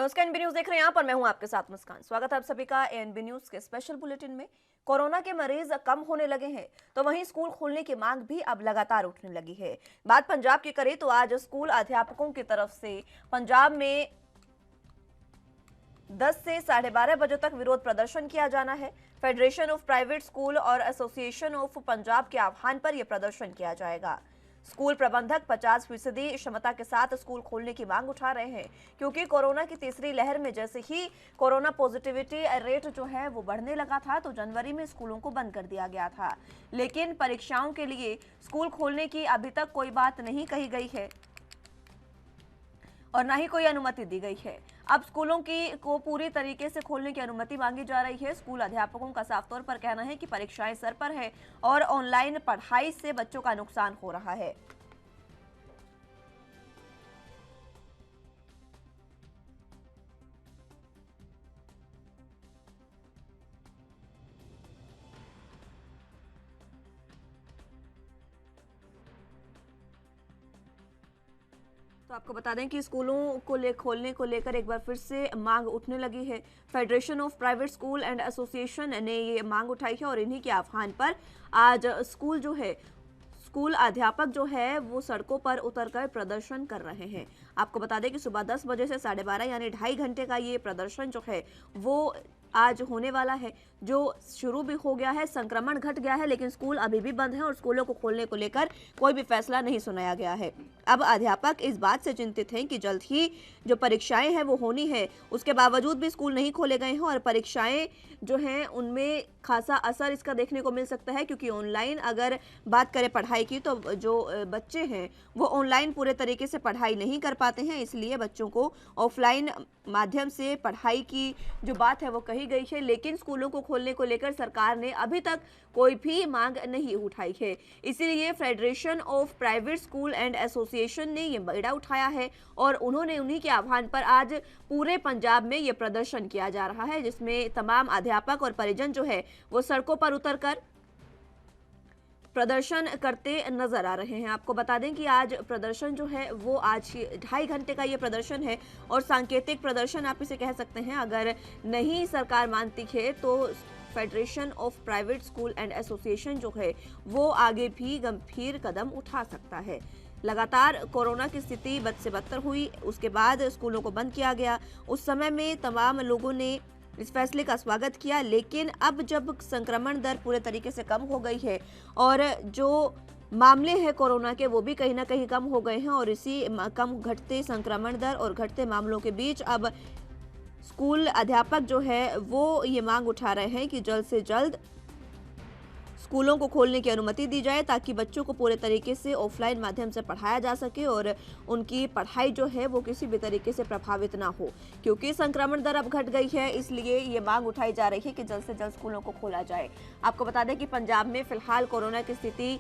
नमस्कार, NB news देख रहे हैं। यहाँ पर मैं हूं आपके साथ मुस्कान। स्वागत है आप सभी का एनबी न्यूज के स्पेशल बुलेटिन में। कोरोना के मरीज कम होने लगे हैं तो वहीं स्कूल खोलने की मांग भी अब लगातार उठने लगी है। बात पंजाब की करें तो आज स्कूल अध्यापकों की तरफ से पंजाब में 10 से 12:30 बजे तक विरोध प्रदर्शन किया जाना है। फेडरेशन ऑफ प्राइवेट स्कूल और एसोसिएशन ऑफ पंजाब के आह्वान पर यह प्रदर्शन किया जाएगा। स्कूल प्रबंधक 50% क्षमता के साथ स्कूल खोलने की मांग उठा रहे हैं, क्योंकि कोरोना की तीसरी लहर में जैसे ही कोरोना पॉजिटिविटी रेट जो है वो बढ़ने लगा था तो जनवरी में स्कूलों को बंद कर दिया गया था। लेकिन परीक्षाओं के लिए स्कूल खोलने की अभी तक कोई बात नहीं कही गई है और ना ही कोई अनुमति दी गई है। अब स्कूलों को पूरी तरीके से खोलने की अनुमति मांगी जा रही है। स्कूल अध्यापकों का साफ तौर पर कहना है कि परीक्षाएं सर पर है और ऑनलाइन पढ़ाई से बच्चों का नुकसान हो रहा है। तो आपको बता दें कि स्कूलों को खोलने को लेकर एक बार फिर से मांग उठने लगी है। Federation of private school and association ने ये मांग उठाई है और इन्हीं के आह्वान पर आज स्कूल अध्यापक जो है वो सड़कों पर उतरकर प्रदर्शन कर रहे हैं। आपको बता दें कि सुबह 10 बजे से 12:30 यानी 2.5 घंटे का ये प्रदर्शन जो है वो आज होने वाला है, जो शुरू भी हो गया है। संक्रमण घट गया है लेकिन स्कूल अभी भी बंद है और स्कूलों को खोलने को लेकर कोई भी फैसला नहीं सुनाया गया है। अब अध्यापक इस बात से चिंतित हैं कि जल्द ही जो परीक्षाएं हैं वो होनी है, उसके बावजूद भी स्कूल नहीं खोले गए हैं और परीक्षाएं जो हैं उनमें खासा असर इसका देखने को मिल सकता है, क्योंकि ऑनलाइन अगर बात करें पढ़ाई की तो जो बच्चे हैं वो ऑनलाइन पूरे तरीके से पढ़ाई नहीं कर पाते हैं, इसलिए बच्चों को ऑफलाइन माध्यम से पढ़ाई की जो बात है वो कही गई है। लेकिन स्कूलों को खोलने को लेकर सरकार ने अभी तक कोई भी मांग नहीं उठाई है, इसीलिए federation of private school and association ने ये बेड़ा उठाया है और उन्होंने उन्हीं के आह्वान पर आज पूरे पंजाब में ये प्रदर्शन किया जा रहा है, जिसमें तमाम अध्यापक और परिजन जो है वो सड़कों पर उतरकर प्रदर्शन करते नजर आ रहे हैं। आपको बता दें कि आज प्रदर्शन जो है वो आज 2.5 घंटे का ये प्रदर्शन है और सांकेतिक प्रदर्शन आप इसे कह सकते हैं। अगर नहीं सरकार मानती है तो federation of private school and association जो है वो आगे भी गंभीर कदम उठा सकता है। लगातार कोरोना की स्थिति बद से बदतर हुई, उसके बाद स्कूलों को बंद किया गया। उस समय में तमाम लोगों ने इस फैसले का स्वागत किया, लेकिन अब जब संक्रमण दर पूरे तरीके से कम हो गई है और जो मामले हैं कोरोना के वो भी कहीं ना कहीं कम हो गए हैं और इसी कम घटते संक्रमण दर और घटते मामलों के बीच अब स्कूल अध्यापक जो है वो ये मांग उठा रहे हैं कि जल्द से जल्द स्कूलों को खोलने की अनुमति दी जाए, ताकि बच्चों को पूरे तरीके से ऑफलाइन माध्यम से पढ़ाया जा सके और उनकी पढ़ाई जो है वो किसी भी तरीके से प्रभावित ना हो। क्योंकि संक्रमण दर अब घट गई है, इसलिए ये मांग उठाई जा रही है कि जल्द से जल्द स्कूलों को खोला जाए। आपको बता दें कि पंजाब में फिलहाल कोरोना की स्थिति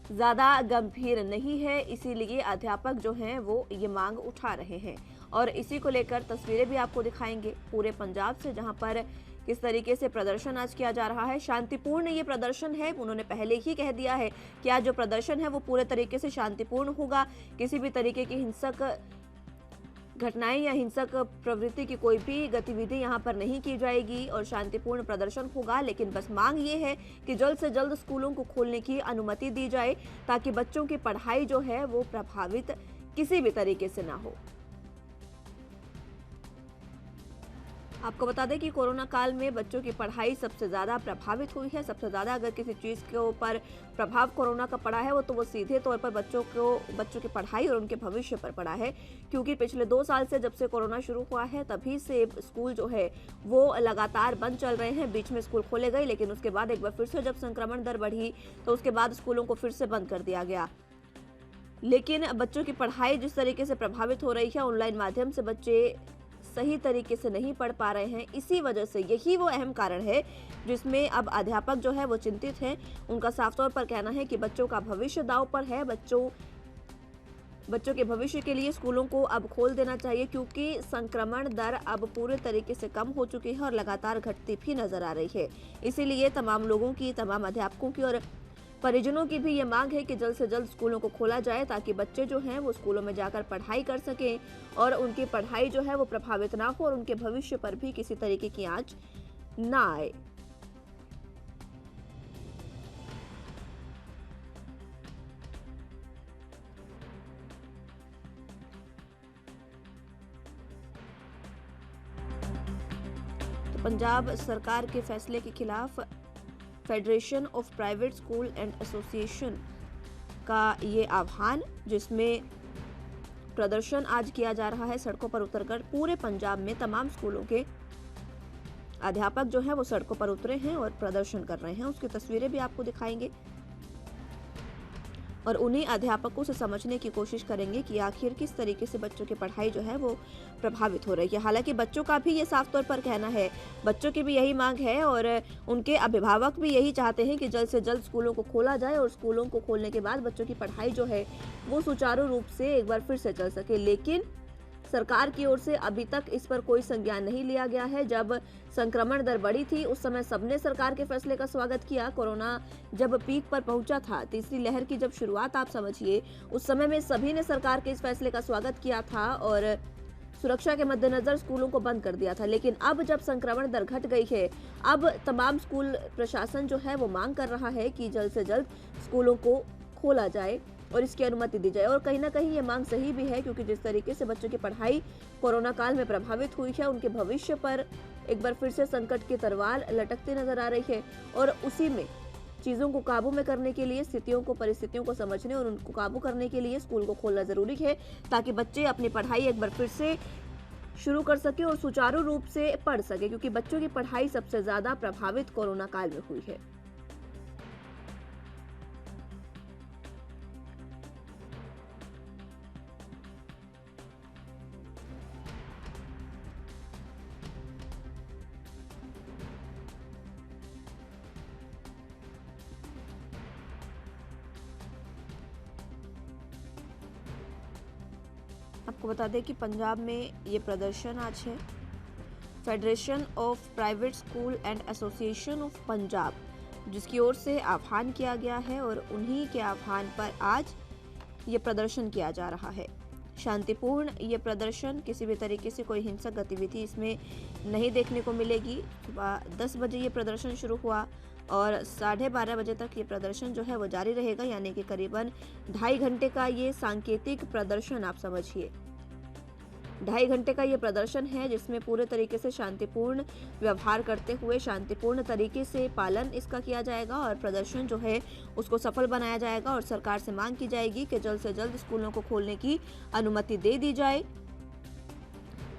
ज़्यादा गंभीर नहीं है, इसीलिए अध्यापक जो हैं वो ये मांग उठा रहे हैं और इसी को लेकर तस्वीरें भी आपको दिखाएंगे पूरे पंजाब से, जहां पर किस तरीके से प्रदर्शन आज किया जा रहा है। शांतिपूर्ण ये प्रदर्शन है, उन्होंने पहले ही कह दिया है कि आज जो प्रदर्शन है वो पूरे तरीके से शांतिपूर्ण होगा। किसी भी तरीके की हिंसक घटनाएं या हिंसक प्रवृत्ति की कोई भी गतिविधि यहाँ पर नहीं की जाएगी और शांतिपूर्ण प्रदर्शन होगा। लेकिन बस मांग ये है कि जल्द से जल्द स्कूलों को खोलने की अनुमति दी जाए, ताकि बच्चों की पढ़ाई जो है वो प्रभावित किसी भी तरीके से ना हो। आपको बता दें कि कोरोना काल में बच्चों की पढ़ाई सबसे ज़्यादा प्रभावित हुई है। सबसे ज़्यादा अगर किसी चीज़ के ऊपर प्रभाव कोरोना का पड़ा है तो वो सीधे तौर पर बच्चों की पढ़ाई और उनके भविष्य पर पड़ा है, क्योंकि पिछले 2 साल से जब से कोरोना शुरू हुआ है तभी से स्कूल जो है वो लगातार बंद चल रहे हैं। बीच में स्कूल खोले गए, लेकिन उसके बाद एक बार फिर से जब संक्रमण दर बढ़ी तो उसके बाद स्कूलों को फिर से बंद कर दिया गया। लेकिन बच्चों की पढ़ाई जिस तरीके से प्रभावित हो रही है, ऑनलाइन माध्यम से बच्चे सही तरीके से नहीं पढ़ पा रहे हैं, इसी वजह से यही वो अहम कारण है जिसमें अब अध्यापक जो है वो चिंतित हैं। उनका साफ तौर पर कहना है कि बच्चों का भविष्य दांव पर है। बच्चों के भविष्य के लिए स्कूलों को अब खोल देना चाहिए, क्योंकि संक्रमण दर अब पूरे तरीके से कम हो चुकी है और लगातार घटती भी नजर आ रही है। इसीलिए तमाम लोगों की, तमाम अध्यापकों की और परिजनों की भी ये मांग है कि जल्द से जल्द स्कूलों को खोला जाए ताकि बच्चे जो हैं वो स्कूलों में जाकर पढ़ाई कर सकें और उनकी पढ़ाई जो है वो प्रभावित ना हो और उनके भविष्य पर भी किसी तरीके की आंच ना आए। तो पंजाब सरकार के फैसले के खिलाफ federation of private school and association का ये आह्वान, जिसमें प्रदर्शन आज किया जा रहा है सड़कों पर उतरकर। पूरे पंजाब में तमाम स्कूलों के अध्यापक जो है वो सड़कों पर उतरे हैं और प्रदर्शन कर रहे हैं। उसकी तस्वीरें भी आपको दिखाएंगे और उन्हीं अध्यापकों से समझने की कोशिश करेंगे कि आखिर किस तरीके से बच्चों की पढ़ाई जो है वो प्रभावित हो रही है। हालांकि बच्चों का भी ये साफ तौर पर कहना है, बच्चों की भी यही मांग है और उनके अभिभावक भी यही चाहते हैं कि जल्द से जल्द स्कूलों को खोला जाए और स्कूलों को खोलने के बाद बच्चों की पढ़ाई जो है वो सुचारू रूप से एक बार फिर से चल सके। लेकिन सरकार की ओर से अभी तक इस पर कोई संज्ञान नहीं लिया गया है। जब संक्रमण दर बढ़ी थी उस समय सबने सरकार के फैसले का स्वागत किया। कोरोना जब पीक पर पहुंचा था, तीसरी लहर की जब शुरुआत आप समझिए, उस समय में सभी ने सरकार के इस फैसले का स्वागत किया था और सुरक्षा के मद्देनजर स्कूलों को बंद कर दिया था। लेकिन अब जब संक्रमण दर घट गई है, अब तमाम स्कूल प्रशासन जो है वो मांग कर रहा है कि जल्द से जल्द स्कूलों को खोला जाए और इसकी अनुमति दी जाए। और कहीं ना कहीं ये मांग सही भी है, क्योंकि जिस तरीके से बच्चों की पढ़ाई कोरोना काल में प्रभावित हुई है, उनके भविष्य पर एक बार फिर से संकट की तलवार लटकती नजर आ रही है। और उसी में चीज़ों को काबू में करने के लिए, स्थितियों को, परिस्थितियों को समझने और उनको काबू करने के लिए स्कूल को खोलना जरूरी है, ताकि बच्चे अपनी पढ़ाई एक बार फिर से शुरू कर सके और सुचारू रूप से पढ़ सके, क्योंकि बच्चों की पढ़ाई सबसे ज्यादा प्रभावित कोरोना काल में हुई है। आपको बता दें कि पंजाब में ये प्रदर्शन आज है। Federation of private school and association of Punjab, जिसकी ओर से आह्वान किया गया है और उन्हीं के आह्वान पर आज ये प्रदर्शन किया जा रहा है। शांतिपूर्ण ये प्रदर्शन, किसी भी तरीके से कोई हिंसक गतिविधि इसमें नहीं देखने को मिलेगी। सुबह 10 बजे ये प्रदर्शन शुरू हुआ और 12:30 बजे तक ये प्रदर्शन जो है वो जारी रहेगा, यानी कि करीबन 2.5 घंटे का ये सांकेतिक प्रदर्शन आप समझिए। 2.5 घंटे का ये प्रदर्शन है, जिसमें पूरे तरीके से शांतिपूर्ण व्यवहार करते हुए शांतिपूर्ण तरीके से पालन इसका किया जाएगा और प्रदर्शन जो है उसको सफल बनाया जाएगा और सरकार से मांग की जाएगी कि जल्द से जल्द स्कूलों को खोलने की अनुमति दे दी जाए,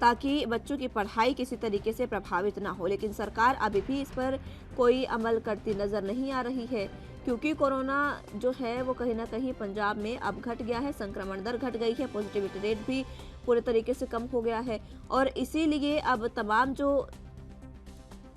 ताकि बच्चों की पढ़ाई किसी तरीके से प्रभावित ना हो। लेकिन सरकार अभी भी इस पर कोई अमल करती नजर नहीं आ रही है, क्योंकि कोरोना जो है वो कहीं ना कहीं पंजाब में अब घट गया है, संक्रमण दर घट गई है, पॉजिटिविटी रेट भी पूरे तरीके से कम हो गया है और इसीलिए अब तमाम जो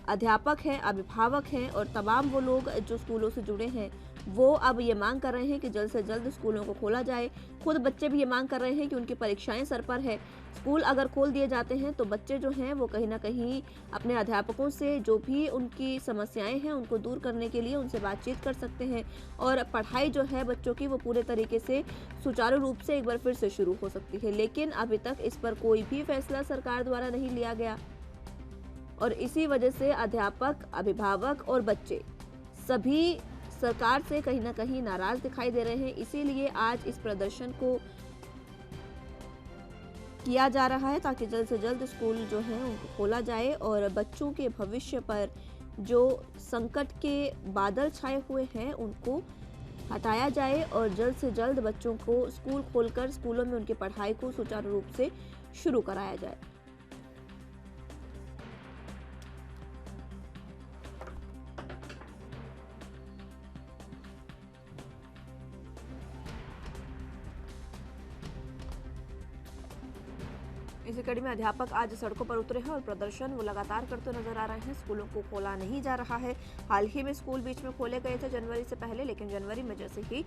अध्यापक हैं, अभिभावक हैं और तमाम वो लोग जो स्कूलों से जुड़े हैं, वो अब ये मांग कर रहे हैं कि जल्द से जल्द स्कूलों को खोला जाए। खुद बच्चे भी ये मांग कर रहे हैं कि उनकी परीक्षाएं सर पर है। स्कूल अगर खोल दिए जाते हैं तो बच्चे जो हैं वो कहीं ना कहीं अपने अध्यापकों से जो भी उनकी समस्याएं हैं उनको दूर करने के लिए उनसे बातचीत कर सकते हैं और पढ़ाई जो है बच्चों की वो पूरे तरीके से सुचारू रूप से एक बार फिर से शुरू हो सकती है। लेकिन अभी तक इस पर कोई भी फैसला सरकार द्वारा नहीं लिया गया और इसी वजह से अध्यापक, अभिभावक और बच्चे सभी सरकार से कहीं ना कहीं नाराज दिखाई दे रहे हैं। इसीलिए आज इस प्रदर्शन को किया जा रहा है, ताकि जल्द से जल्द स्कूल जो है उनको खोला जाए और बच्चों के भविष्य पर जो संकट के बादल छाए हुए हैं उनको हटाया जाए और जल्द से जल्द बच्चों को स्कूल खोलकर स्कूलों में उनकी पढ़ाई को सुचारू रूप से शुरू कराया जाए। इसी कड़ी में अध्यापक आज सड़कों पर उतरे हैं और प्रदर्शन वो लगातार करते नजर आ रहे हैं। स्कूलों को खोला नहीं जा रहा है। हाल ही में स्कूल बीच में खोले गए थे जनवरी से पहले, लेकिन जनवरी में जैसे ही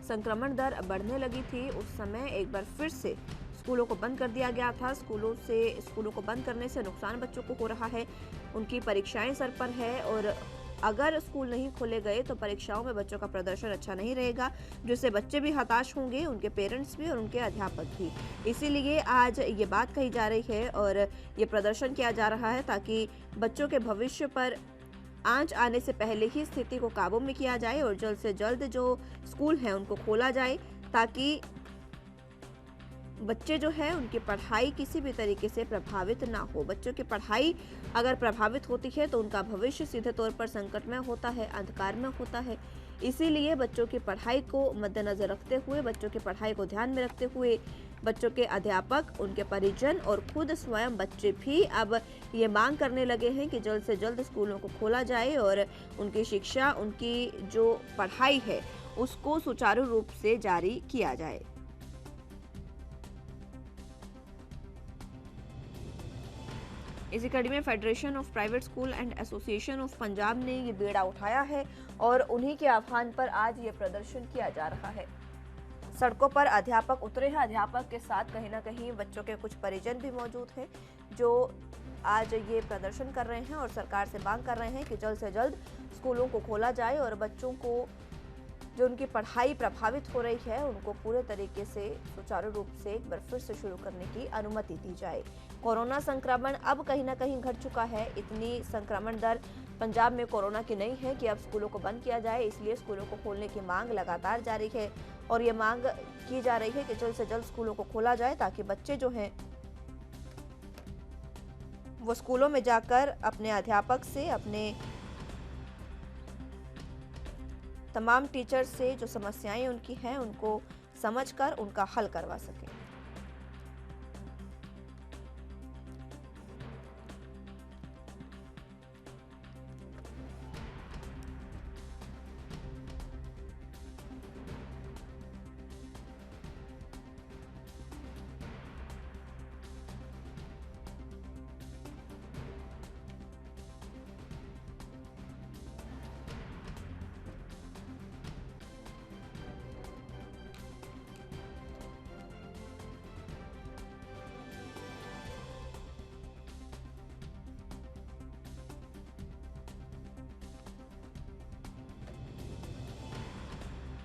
संक्रमण दर बढ़ने लगी थी उस समय एक बार फिर से स्कूलों को बंद कर दिया गया था। स्कूलों को बंद करने से नुकसान बच्चों को हो रहा है, उनकी परीक्षाएं सर पर है और अगर स्कूल नहीं खोले गए तो परीक्षाओं में बच्चों का प्रदर्शन अच्छा नहीं रहेगा, जिससे बच्चे भी हताश होंगे, उनके पेरेंट्स भी और उनके अध्यापक भी। इसीलिए आज ये बात कही जा रही है और ये प्रदर्शन किया जा रहा है ताकि बच्चों के भविष्य पर आंच आने से पहले ही स्थिति को काबू में किया जाए और जल्द से जल्द जो स्कूल है उनको खोला जाए, ताकि बच्चे जो है उनकी पढ़ाई किसी भी तरीके से प्रभावित ना हो। बच्चों की पढ़ाई अगर प्रभावित होती है तो उनका भविष्य सीधे तौर पर संकट में होता है, अंधकार में होता है। इसीलिए बच्चों की पढ़ाई को मद्देनजर रखते हुए, बच्चों की पढ़ाई को ध्यान में रखते हुए बच्चों के अध्यापक, उनके परिजन और खुद स्वयं बच्चे भी अब ये मांग करने लगे हैं कि जल्द से जल्द स्कूलों को खोला जाए और उनकी शिक्षा, उनकी जो पढ़ाई है उसको सुचारू रूप से जारी किया जाए। इसी कड़ी में federation of private school and association of Punjab ने ये बेड़ा उठाया है और उन्हीं के आह्वान पर आज ये प्रदर्शन किया जा रहा है। सड़कों पर अध्यापक उतरे हैं, अध्यापक के साथ कहीं ना कहीं बच्चों के कुछ परिजन भी मौजूद हैं जो आज ये प्रदर्शन कर रहे हैं और सरकार से मांग कर रहे हैं कि जल्द से जल्द स्कूलों को खोला जाए और बच्चों को जो उनकी पढ़ाई प्रभावित हो रही है उनको पूरे तरीके से सुचारू रूप से एक बार फिर से शुरू करने की अनुमति दी जाए। कोरोना संक्रमण अब कहीं ना कहीं घट चुका है। इतनी संक्रमण दर पंजाब में कोरोना की नहीं है कि अब स्कूलों को बंद किया जाए, इसलिए स्कूलों को खोलने की मांग लगातार जारी है और ये मांग की जा रही है कि जल्द से जल्द स्कूलों को खोला जाए ताकि बच्चे जो हैं वो स्कूलों में जाकर अपने अध्यापक से, अपने तमाम टीचर्स से जो समस्याएं उनकी हैं उनको समझकर उनका हल करवा सकें।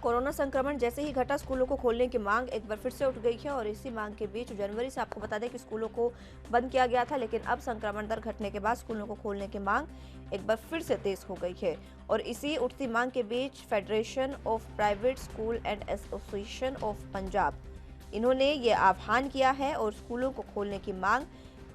कोरोना संक्रमण जैसे ही घटा, स्कूलों को खोलने की मांग एक बार फिर से उठ गई है और इसी मांग के बीच जनवरी से आपको बता दें कि स्कूलों को बंद किया गया था, लेकिन अब संक्रमण दर घटने के बाद स्कूलों को खोलने की मांग एक बार फिर से तेज हो गई है। और इसी उठती मांग के बीच federation of private school and association of Punjab, इन्होंने ये आह्वान किया है और स्कूलों को खोलने की मांग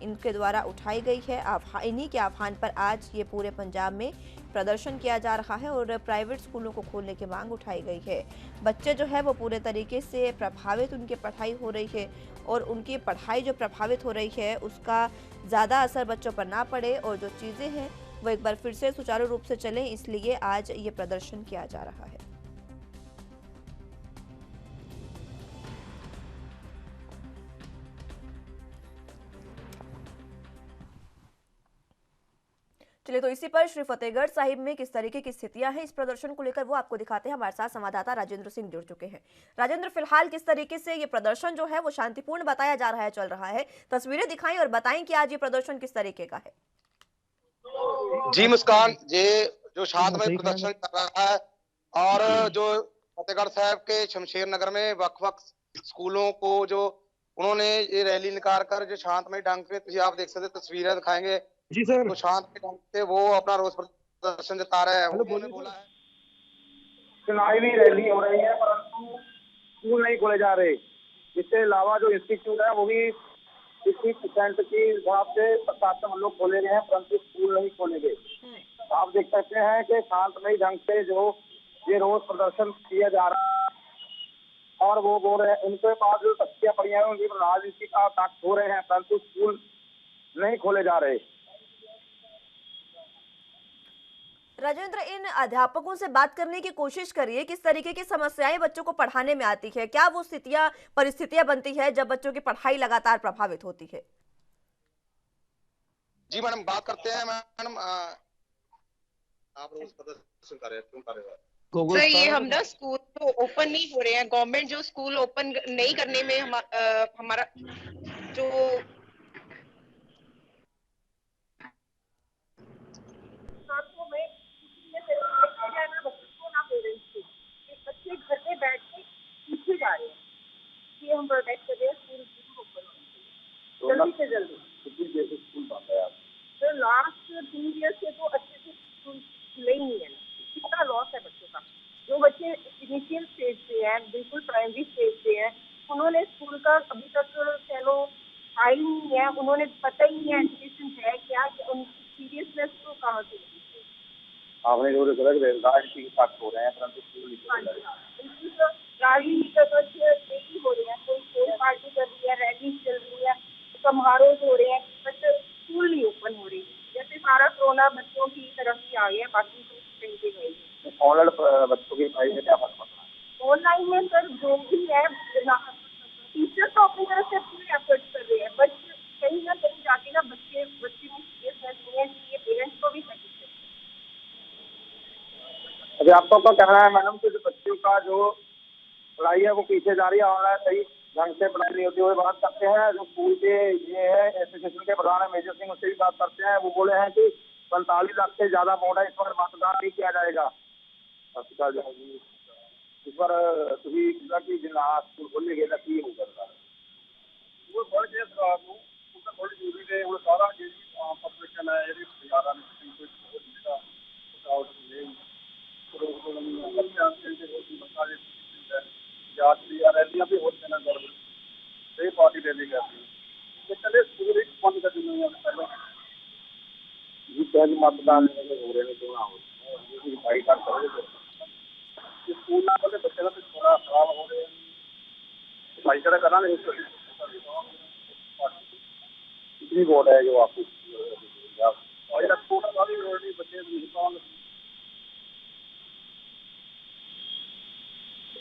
इनके द्वारा उठाई गई है। इन्हीं के आह्वान पर आज ये पूरे पंजाब में प्रदर्शन किया जा रहा है और प्राइवेट स्कूलों को खोलने की मांग उठाई गई है। बच्चे जो है वो पूरे तरीके से प्रभावित उनकी पढ़ाई हो रही है और उनकी पढ़ाई जो प्रभावित हो रही है उसका ज़्यादा असर बच्चों पर ना पड़े और जो चीज़ें हैं वो एक बार फिर से सुचारू रूप से चलें, इसलिए आज ये प्रदर्शन किया जा रहा है। चलिए, तो इसी पर श्री फतेहगढ़ साहिब में किस तरीके की स्थितियां हैं इस प्रदर्शन को लेकर वो आपको दिखाते हैं। हमारे साथ संवाददाता राजेंद्र सिंह जुड़ चुके हैं। राजेंद्र, फिलहाल किस तरीके से ये प्रदर्शन जो है वो शांतिपूर्ण बताया जा रहा है, चल रहा है, तस्वीरें दिखाएं और बताएं कि आज ये प्रदर्शन किस तरीके का है। जी मुस्कान, ये जो शांतमय प्रदर्शन कर रहा है और जो फतेहगढ़ साहब के शमशेर नगर में वक्फ स्कूलों को जो उन्होंने ये रैली निकाल कर जो शांतमय ढंग से, आप देख सकते तस्वीरें दिखाएंगे जी सर, तो शांतमय ढंग से वो अपना रोष प्रदर्शन जता रहे हैं। उन्होंने बोला है चुनावी रैली हो रही है परंतु स्कूल नहीं खोले जा रहे। इसके अलावा जो इंस्टीट्यूट है वो भी 50% के हिसाब से प्रशासन हम लोग खोले गए हैं परंतु स्कूल नहीं खोले गए। आप देख सकते हैं कि शांतमय ढंग से जो ये रोज प्रदर्शन किया जा रहा है और वो बोल रहे हैं उनके पास जो तथ्य पड़ी है उनकी राजनीति का ताकत हो रहे हैं परंतु स्कूल नहीं खोले जा रहे। राजेंद्र, इन अध्यापकों से बात करने की कोशिश करिए, किस तरीके की समस्याएं बच्चों को पढ़ाने में आती है, क्या वो परिस्थितियां बनती है जब बच्चों की पढ़ाई लगातार प्रभावित होती है। जी मैडम, बात करते हैं। मैडम, आप रोज प्रदर्शन कर रहे हैं, क्यों कर रहे हो? सर, ये हम ना स्कूल तो ओपन नहीं हो रहे हैं। गवर्नमेंट जो स्कूल ओपन नहीं करने में हमारा जो आपने जो कहा कि राजनीति के साथ हो रहे हैं, परंतु स्कूल नहीं खोले जा रहे। राजनीति का कुछ नहीं हो रही है, कोई पार्टी कर रही है, रैली चल रही है, समारोह हो रहे हैं, बट स्कूल नहीं ओपन हो रही। जैसे सारा कोरोना बच्चों की तरफ ही आ गया, बाकी तो कहीं पे गई। ऑनलाइन बच्चों की पढ़ाई में क्या फर्क पड़ रहा है? ऑनलाइन में सर जो भी है, टीचर तो अपनी तरफ से पूरे एफर्ट कर रहे हैं, बट कहीं ना कहीं जाके ना बच्चे में सीरियसनेस नहीं है, इसलिए पेरेंट्स को भी सही है। अध्यापकों का कहना है मैडम कि जो बच्चों का जो पढ़ाई है वो पीछे जा रही है, ऑनलाइन सही ढंग से पढ़ाई नहीं होती। वो बात करते हैं जो स्कूल के ये है एसोसिएशन के प्रधान है मेजर सिंह, उससे भी बात करते हैं। वो बोले हैं कि 45 लाख से ज्यादा वोट है, इस पर मतदान नहीं किया जाएगा। इस पर ਤੁਸੀਂ ਕਿਹਾ ਕਿ ਜਿੰਨਾ ਸਕੂਲ ਖੋਲ੍ਹੇਗੇ ਤਾਂ ਕੀ ਹੋਊਗਾ? ਉਹ ਬਹੁਤ ਜੇ ਉਹ ਤਾਂ ਥੋੜੀ ਜ਼ਰੂਰੀ ਹੈ। ਹੁਣ ਸਾਰਾ ਜਿਹੜੀ ਆਮ ਪਬਲਿਕਨ ਹੈ ਇਹਦੇ ਬਾਜ਼ਾਰਾਂ ਵਿੱਚ ਕੋਈ ਜਿਹੜਾ ਆਊਟ ਨਹੀਂ यात्री या रैलियां भी होती हैं ना गवर्नमेंट सही पार्टी रैली करती है तो चले स्कूल एक बंद कर देंगे पहले जी पहले मतदान हो रहे हैं जो ना हो भाई का स्कूल ना बोले बच्चे का थोड़ा खराब हो रहे हैं भाईचारा करना नहीं कितनी वोट है जो आपको और स्कूल वाली बच्चे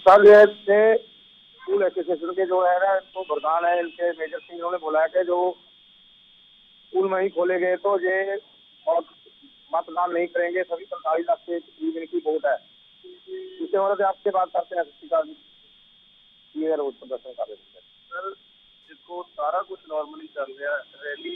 सर ये स्कूल एसोसिएशन के जो है ना तो प्रधान है इनके मेजर सिंह, इन्होंने बोला है कि जो स्कूल में ही खोले गए तो ये और मतदान नहीं करेंगे। सभी 45 लाख से करीब इनकी वोट है। इससे मतलब आपसे बात करते हैं ये रोज प्रदर्शन कर रहे हैं सर, जिसको सारा कुछ नॉर्मली चल रहा है। रैली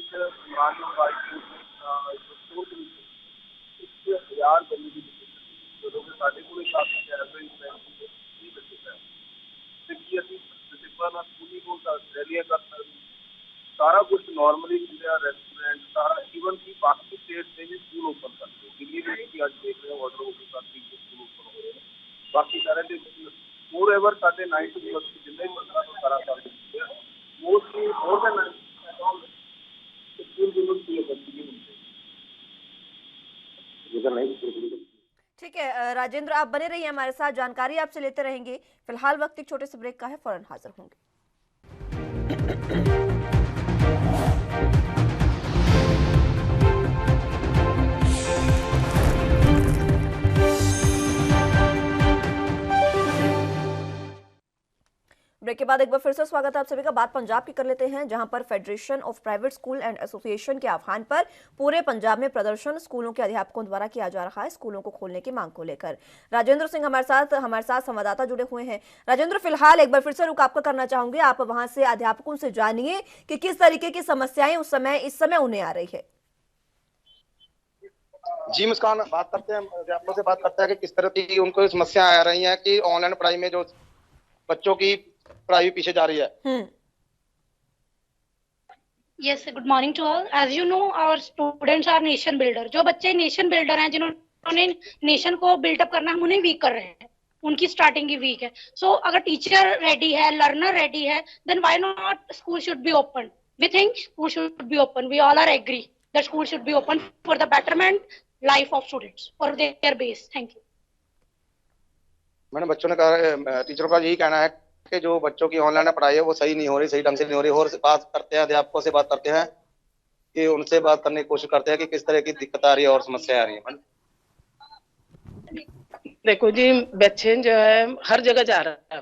सारा कुछ नॉर्मली रेस्टोरेंट सारा इवन की बाकी स्टेट से भी स्कूल ओपन करते हैं। दिल्ली में भी आज देख रहे हैं ऑर्डर के साथ भी स्कूल ओपन हो रहे हैं। बाकी सारे मोर एवर साढ़े 90% जितने सारा मोस्टली मोर देन स्कूल ठीक है राजेंद्र, आप बने रहिए हमारे साथ, जानकारी आपसे लेते रहेंगे। फिलहाल वक्त एक छोटे से ब्रेक का है, फौरन हाजिर होंगे। ब्रेक के बाद एक बार फिर से स्वागत है आप सभी का। बात पंजाब की कर लेते हैं, जहां पर federation of private school and association के आह्वान पर पूरे पंजाब में प्रदर्शन स्कूलों के अध्यापकों द्वारा किया जा रहा है, स्कूलों को खोलने की मांग को लेकर। राजेंद्र सिंह हमारे साथ संवाददाता जुड़े हुए हैं। राजेंद्र, फिलहाल एक बार फिर से रुक आपका करना चाहूंगे, आप वहां से अध्यापकों से जानिए कि किस तरीके की समस्याएं इस समय उन्हें आ रही है। जी मुस्कान, बात करते हैं अध्यापकों से, बात करते हैं कि किस तरह की उनको समस्याएं आ रही हैं कि ऑनलाइन पढ़ाई में जो बच्चों की पढ़ाई पीछे जा रही है। Yes, good morning to all. As you know, our students are nation builder. जो बच्चे नेशन बिल्डर हैं, जिन्होंने नेशन को बिल्डअप करना है, हम उन्हें वीक कर रहे हैं। उनकी स्टार्टिंग ही वीक है। सो अगर टीचर रेडी है, लर्नर रेडी है, then why not school should be open? We think school should be open. We all are agree that school should be open for the betterment life of students for their base. Thank you. मैंने बच्चों ने कहा, टीचरों का यही कहना है कि जो बच्चों की ऑनलाइन पढ़ाई है वो सही नहीं हो रही, सही ढंग से नहीं हो रही। और बात करते हैं अध्यापकों से, बात करते हैं कि उनसे बात करने की कोशिश करते हैं कि किस तरह की दिक्कत आ रही है और समस्या आ रही है। देखो जी, बच्चे जो है हर जगह जा रहा है,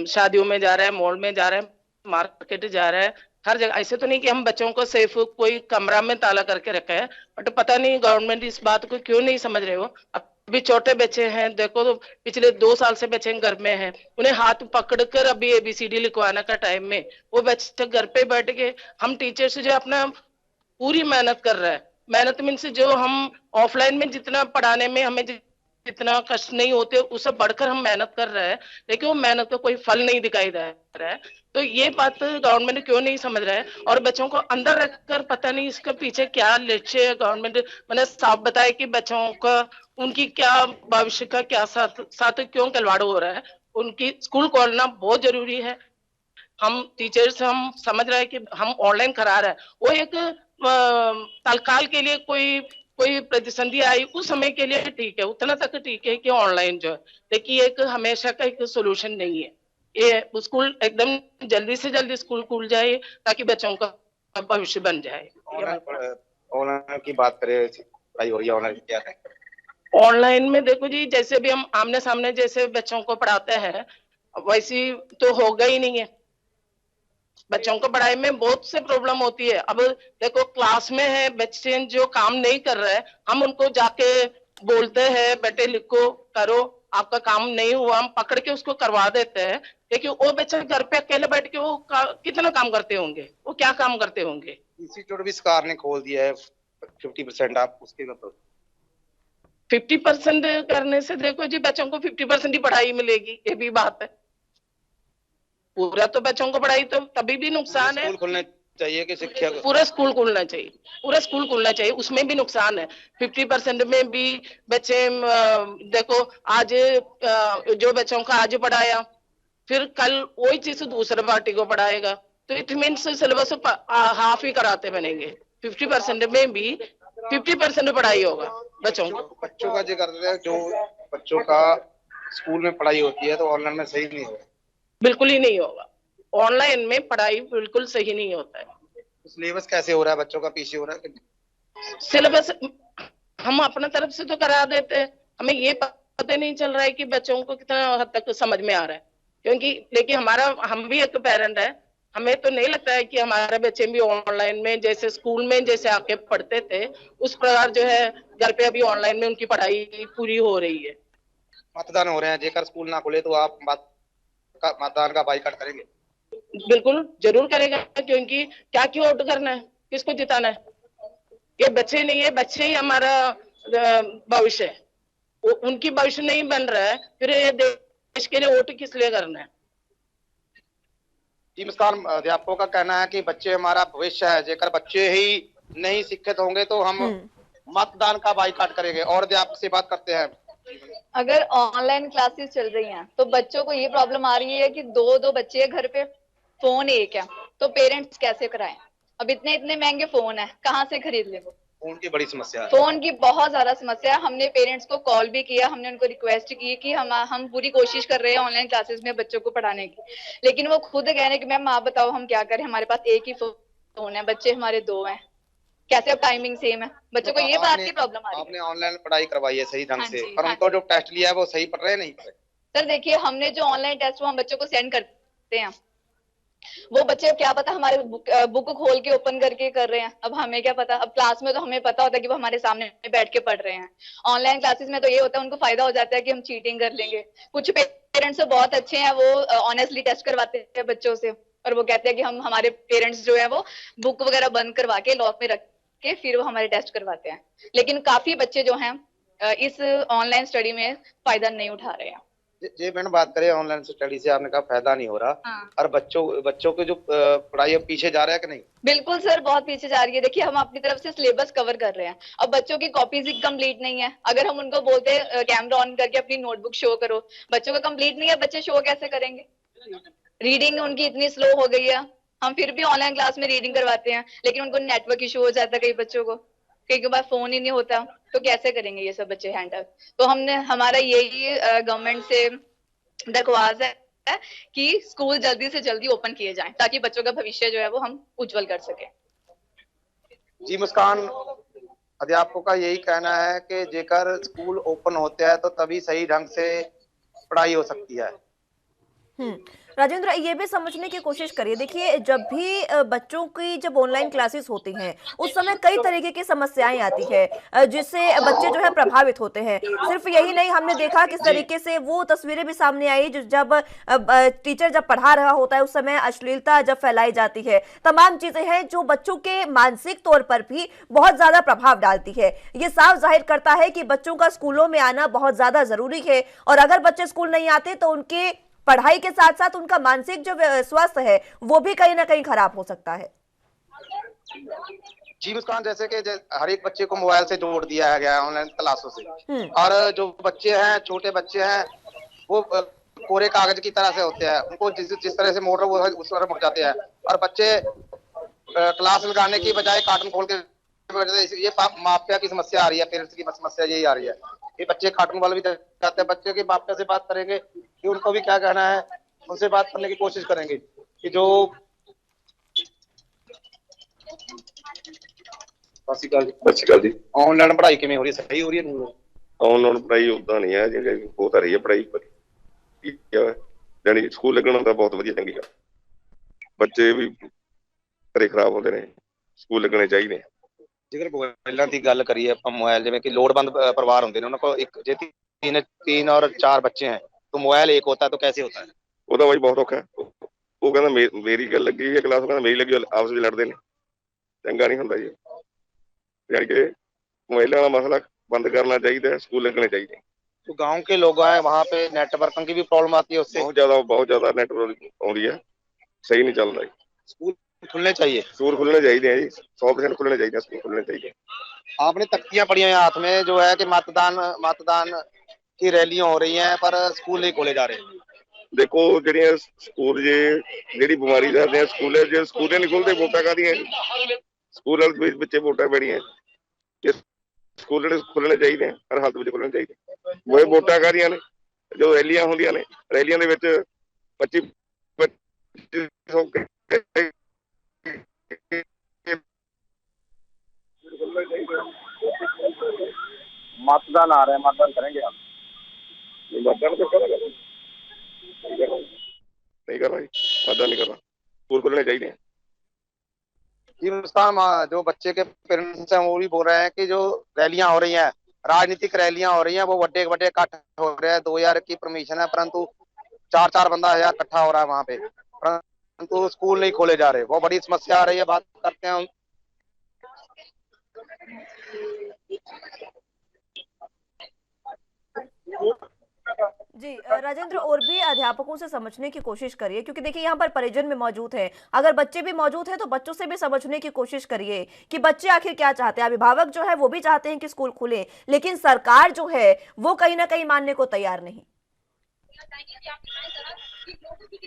शादियों में जा रहा है, मॉल में जा रहा है, मार्केट जा रहा है, हर जगह। ऐसे तो नहीं कि हम बच्चों को सिर्फ कोई कमरा में ताला करके रखा है, बट पता नहीं गवर्नमेंट इस बात को क्यों नहीं समझ रहे हो। अभी छोटे बच्चे हैं, देखो तो पिछले 2 साल से बच्चे घर में हैं, उन्हें हाथ पकड़कर अभी ABCD लिखवाने का टाइम में वो बच्चे घर पे बैठ के, हम टीचर्स जो अपना पूरी मेहनत कर रहा है। मेहनत मीन्स जो हम ऑफलाइन में जितना पढ़ाने में हमें जितना कष्ट नहीं होते, उससे बढ़कर हम मेहनत कर रहे हैं, लेकिन वो मेहनत का कोई फल नहीं दिखाई दे रहा है। तो ये बात गवर्नमेंट क्यों नहीं समझ रहा है, और बच्चों को अंदर रखकर पता नहीं इसके पीछे क्या लक्ष्य है। गवर्नमेंट मैंने साफ बताया कि बच्चों का उनकी क्या भविष्य का क्या साथ क्यों खिलवाड़ हो रहा है। उनकी स्कूल खोलना बहुत जरूरी है। हम टीचर्स हम समझ रहे हैं कि हम ऑनलाइन करा रहे हैं, वो एक तत्काल के लिए कोई कोई प्रतिसंधि आई उस समय के लिए ठीक है, उतना तक ठीक है कि ऑनलाइन जो है, लेकिन एक हमेशा का एक सोल्यूशन नहीं है। ये स्कूल एकदम जल्दी से जल्दी स्कूल खुल जाए ताकि बच्चों का भविष्य बन जाए। ऑनलाइन की बात करें, पढ़ाई हो रही है ऑनलाइन, क्या है? ऑनलाइन में देखो जी, जैसे भी हम आमने सामने जैसे बच्चों को पढ़ाते हैं वैसी तो होगा ही नहीं है। बच्चों को पढ़ाई में बहुत से प्रॉब्लम होती है। अब देखो क्लास में है बच्चे जो काम नहीं कर रहे हैं, हम उनको जाके बोलते हैं बेटे लिखो करो, आपका काम नहीं हुआ, हम पकड़ के उसको करवा देते हैं। लेकिन वो बच्चे घर पे अकेले बैठ के वो कितना काम करते होंगे, वो क्या काम करते होंगे। इंस्टीट्यूट भी सरकार ने खोल दिया है 50%, आप उसके मतलब 50% करने से देखो जी बच्चों को 50% ही पढ़ाई मिलेगी, ये भी बात है। पूरा तो बच्चों को पढ़ाई तो तभी भी नुकसान है। स्कूल खुलने चाहिए कि शिक्षा पूरा स्कूल खुलना चाहिए, पूरा स्कूल खुलना चाहिए, उसमें भी नुकसान है। 50% में भी बच्चे देखो आज जो बच्चों का आज पढ़ाया फिर कल वही चीज दूसरे पार्टी को पढ़ाएगा, तो इट मीन्स सिलेबस हाफ ही कराते बनेंगे। 50% में भी 50% पढ़ाई होगा बच्चों को। बच्चों का जो करते हैं, जो बच्चों का स्कूल में पढ़ाई होती है तो ऑनलाइन में सही नहीं होगा, बिल्कुल ही नहीं होगा। ऑनलाइन में पढ़ाई बिल्कुल सही नहीं होता है। सिलेबस कैसे हो रहा है, बच्चों का पीछे हो रहा है? सिलेबस हम अपना तरफ से तो करा देते हैं, हमें ये पता नहीं चल रहा है कि बच्चों को कितना हद तक समझ में आ रहा है। क्योंकि लेकिन हम भी एक पेरेंट है, हमें तो नहीं लगता है कि हमारे बच्चे भी ऑनलाइन में जैसे स्कूल में जैसे आके पढ़ते थे उस प्रकार जो है घर पे अभी ऑनलाइन में उनकी पढ़ाई पूरी हो रही है। मतदान हो रहे हैं, जेकर स्कूल ना खुले तो आप मतदान का बाइकाट करेंगे? बिल्कुल जरूर करेगा, क्योंकि क्या क्यों वोट करना है, किसको जिताना है? ये बच्चे नहीं है, बच्चे ही हमारा भविष्य है। उनकी भविष्य नहीं बन रहा है फिर ये देश के लिए वोट किस लिए करना है? जी मुस्कान, अध्यापकों का कहना है कि बच्चे हमारा भविष्य है, जेकर बच्चे ही नहीं शिक्षित होंगे तो हम मतदान का बाइकाट करेंगे। और अध्यापक से बात करते हैं। अगर ऑनलाइन क्लासेस चल रही हैं तो बच्चों को ये प्रॉब्लम आ रही है कि दो बच्चे घर पे, फोन एक है, तो पेरेंट्स कैसे कराएं? अब इतने इतने महंगे फोन है, कहाँ से खरीद ले? वो फोन की बड़ी समस्या है, फोन की बहुत ज्यादा समस्या है। हमने पेरेंट्स को कॉल भी किया, हमने उनको रिक्वेस्ट की कि हम पूरी कोशिश कर रहे हैं ऑनलाइन क्लासेस में बच्चों को पढ़ाने की, लेकिन वो खुद कह रहे हैं कि मैम आप बताओ हम क्या करें, हमारे पास एक ही फोन है, बच्चे हमारे 2 हैं, कैसे अब टाइमिंग सेम है? बच्चों को ये बात की प्रॉब्लम आ रही है। आपने ऑनलाइन पढ़ाई करवाई है सही ढंग से, पर उनको जो टेस्ट लिया है वो सही पढ़ रहे हैं नहीं? सर देखिए, हमने जो ऑनलाइन टेस्ट वो हम बच्चों को सेंड करते हैं, वो बच्चे क्या पता हमारे बुक खोल के ओपन करके कर रहे हैं, अब हमें क्या पता। अब क्लास में तो हमें पता होता है कि वो हमारे सामने बैठ के पढ़ रहे हैं। ऑनलाइन क्लासेस में तो ये होता है उनको फायदा हो जाता है कि हम चीटिंग कर लेंगे। कुछ पेरेंट्स तो बहुत अच्छे हैं, वो ऑनेस्टली टेस्ट करवाते हैं बच्चों से, और वो कहते हैं कि हम हमारे पेरेंट्स जो है वो बुक वगैरह बंद करवा के लॉक में रख के फिर वो हमारे टेस्ट करवाते हैं। लेकिन काफी बच्चे जो हैं इस ऑनलाइन स्टडी में फायदा नहीं उठा रहे हैं। जी मैडम, बात करें ऑनलाइन स्टडी से, आपने कहा फायदा नहीं हो रहा, हाँ। और बच्चों के जो पढ़ाई अब पीछे जा रहा है कि नहीं? बिल्कुल सर, बहुत पीछे जा रही है। देखिए हम अपनी तरफ से सिलेबस कवर कर रहे हैं, अब बच्चों की कॉपीज ही कंप्लीट नहीं है। अगर हम उनको बोलते हैं कैमरा ऑन करके अपनी नोटबुक शो करो, बच्चों का कंप्लीट नहीं है, बच्चे शो कैसे करेंगे? रीडिंग उनकी इतनी स्लो हो गई है, हम फिर भी ऑनलाइन क्लास में रीडिंग करवाते हैं, लेकिन उनको नेटवर्क इशू हो जाता है कई बच्चों को, कई बार फोन ही नहीं होता, तो कैसे करेंगे ये सब बच्चे हैंडल? तो हमारा यही गवर्नमेंट से दरख्वास्त है कि स्कूल जल्दी से जल्दी ओपन किए जाएं ताकि बच्चों का भविष्य जो है वो हम उज्जवल कर सके। जी मुस्कान, अध्यापकों का यही कहना है कि जेकर स्कूल ओपन होते हैं तो तभी सही ढंग से पढ़ाई हो सकती है। राजेंद्र, ये भी समझने की कोशिश करिए। देखिए, जब भी बच्चों की जब ऑनलाइन क्लासेस होती हैं उस समय कई तरीके की समस्याएं आती है जिससे बच्चे जो है प्रभावित होते हैं। सिर्फ यही नहीं, हमने देखा किस तरीके से वो तस्वीरें भी सामने आई जब टीचर जब पढ़ा रहा होता है उस समय अश्लीलता जब फैलाई जाती है। तमाम चीजें हैं जो बच्चों के मानसिक तौर पर भी बहुत ज्यादा प्रभाव डालती है। ये साफ जाहिर करता है कि बच्चों का स्कूलों में आना बहुत ज्यादा जरूरी है, और अगर बच्चे स्कूल नहीं आते तो उनके पढ़ाई के साथ साथ उनका मानसिक जो स्वास्थ्य है वो भी कहीं ना कहीं खराब हो सकता है। जी मुस्कान, जैसे कि हर एक बच्चे को मोबाइल से जोड़ दिया गया है ऑनलाइन क्लासों से, और जो बच्चे हैं, छोटे बच्चे हैं, वो कोरे कागज की तरह से होते हैं, उनको जिस तरह से मोड़ वो उस तरह मुड़ जाते हैं, और बच्चे क्लास लगाने की बजाय कार्टून खोल के वजह से ये माफिया की समस्या आ रही है, पेरेंट्स की समस्या यही आ रही है कि बच्चे कार्टून वाले भी जाते हैं, बच्चे के माफिया से बात करेंगे कि उनको भी क्या कहना है, उनसे बात करने की कोशिश करेंगे कि जो ਸਤਿ ਸ਼੍ਰੀ ਅਕਾਲ ਜੀ। ऑनलाइन पढ़ाई किਵੇਂ हो रही है, सही हो रही है? नहीं ऑनलाइन पढ़ाई उदा नहीं है जिਵੇਂ हो ਤਾਂ ਰਹੀ ਹੈ ਪੜ੍ਹਾਈ ਠੀਕ ਹੈ, ਜਾਨੀ ਸਕੂਲ ਲੱਗਣਾ ਤਾਂ ਬਹੁਤ ਵਧੀਆ ਚੰਗੀ ਗੱਲ, ਬੱਚੇ ਵੀ ਘਰੇ ਖਰਾਬ ਹੁੰਦੇ ਨੇ, ਸਕੂਲ ਲੱਗਣੇ ਚਾਹੀਦੇ ਆ। ਜੇਕਰ ਮੋਬਾਈਲਾਂ ਦੀ ਗੱਲ ਕਰੀਏ ਆਪਾਂ, ਮੋਬਾਈਲ ਜਿਵੇਂ ਕਿ ਲੋੜਵੰਦ परिवार होते हैं, ਉਹਨਾਂ को एक ਜੇ तीन और चार बच्चे हैं तो मोबाइल एक होता है तो कैसे होता है? ਉਹਦਾ ਬਾਈ ਬਹੁਤ ਔਖਾ ਹੈ। ਉਹ ਕਹਿੰਦਾ ਮੇਰੀ ਗੱਲ ਲੱਗੀ ਹੈ ਕਲਾਸ, ਕਹਿੰਦਾ ਮੇਰੀ ਲੱਗੀ, ਆਪਸ ਵਿੱਚ ਲੜਦੇ ਨੇ, ਚੰਗਾ ਨਹੀਂ ਹੁੰਦਾ ਜੀ। यानी कि मोबाइल वाला मसला बंद करना चाहिए, स्कूल लगने चाहिए। तो गांव के लोग हैं वहाँ पे नेटवर्किंग की भी प्रॉब्लम आती है उससे? बहुत ज्यादा नेटवर्क आती है, सही नहीं चल रहा। स्कूल खुलने चाहिए, स्कूल खुलने चाहिए जी, 100% खुलने चाहिए, स्कूल खुलने चाहिए। आपने तख्तियां पड़ी हैं हाथ में जो है कि मतदान की रैलियां हो रही हैं पर स्कूल नहीं खोले जा रहे। देखो ਜਿਹੜੀਆਂ ਸਕੂਲ ਜਿਹੜੀ ਬਿਮਾਰੀ ਦੱਸਦੇ ਆ ਸਕੂਲੇ ਨਹੀਂ ਖੁੱਲਦੇ, ਵੋਟਾਂ ਕਾਹਦੀਆਂ? ਸਕੂਲ ਵਿੱਚ ਬੱਚੇ ਵੋਟਾਂ ਪੈਣੀਆਂ, ਸਕੂਲ ਖੁੱਲਣੇ ਚਾਹੀਦੇ ਆ, ਹਰ ਹਾਲਤ ਵਿੱਚ ਖੁੱਲਣੇ ਚਾਹੀਦੇ। ਉਹ ਵੋਟਾਂ ਕਾਹਦੀਆਂ ਨੇ? ਜੋ ਰੈਲੀਆਂ ਹੁੰਦੀਆਂ ਨੇ, ਰੈਲੀਆਂ ਦੇ ਵਿੱਚ 25 मतदान आ रहे हैं, मतदान करेंगे आप? मतदान तो करेंगे, नहीं करना जी, मतदान नहीं करना, स्कूल खुलने चाहिए। जी मुस्कान, जो बच्चे के पेरेंट्स हैं वो भी बोल रहे हैं कि जो रैलियां हो रही हैं, राजनीतिक रैलियां हो रही हैं, वो बड़े बड़े इकट्ठ हो रहे हैं। 2000 की परमिशन है परंतु 4-4 बंदा इकट्ठा हो रहा है वहां पे, परंतु स्कूल नहीं खोले जा रहे। वो बड़ी समस्या आ रही है। बात करते हैं जी राजेंद्र, और भी अध्यापकों से समझने की कोशिश करिए, क्योंकि देखिए यहाँ पर परिजन में मौजूद है, अगर बच्चे भी मौजूद हैं तो बच्चों से भी समझने की कोशिश करिए कि बच्चे आखिर क्या चाहते हैं। अभिभावक जो है वो भी चाहते हैं कि स्कूल खुले, लेकिन सरकार जो है वो कहीं ना कहीं मानने को तैयार नहीं।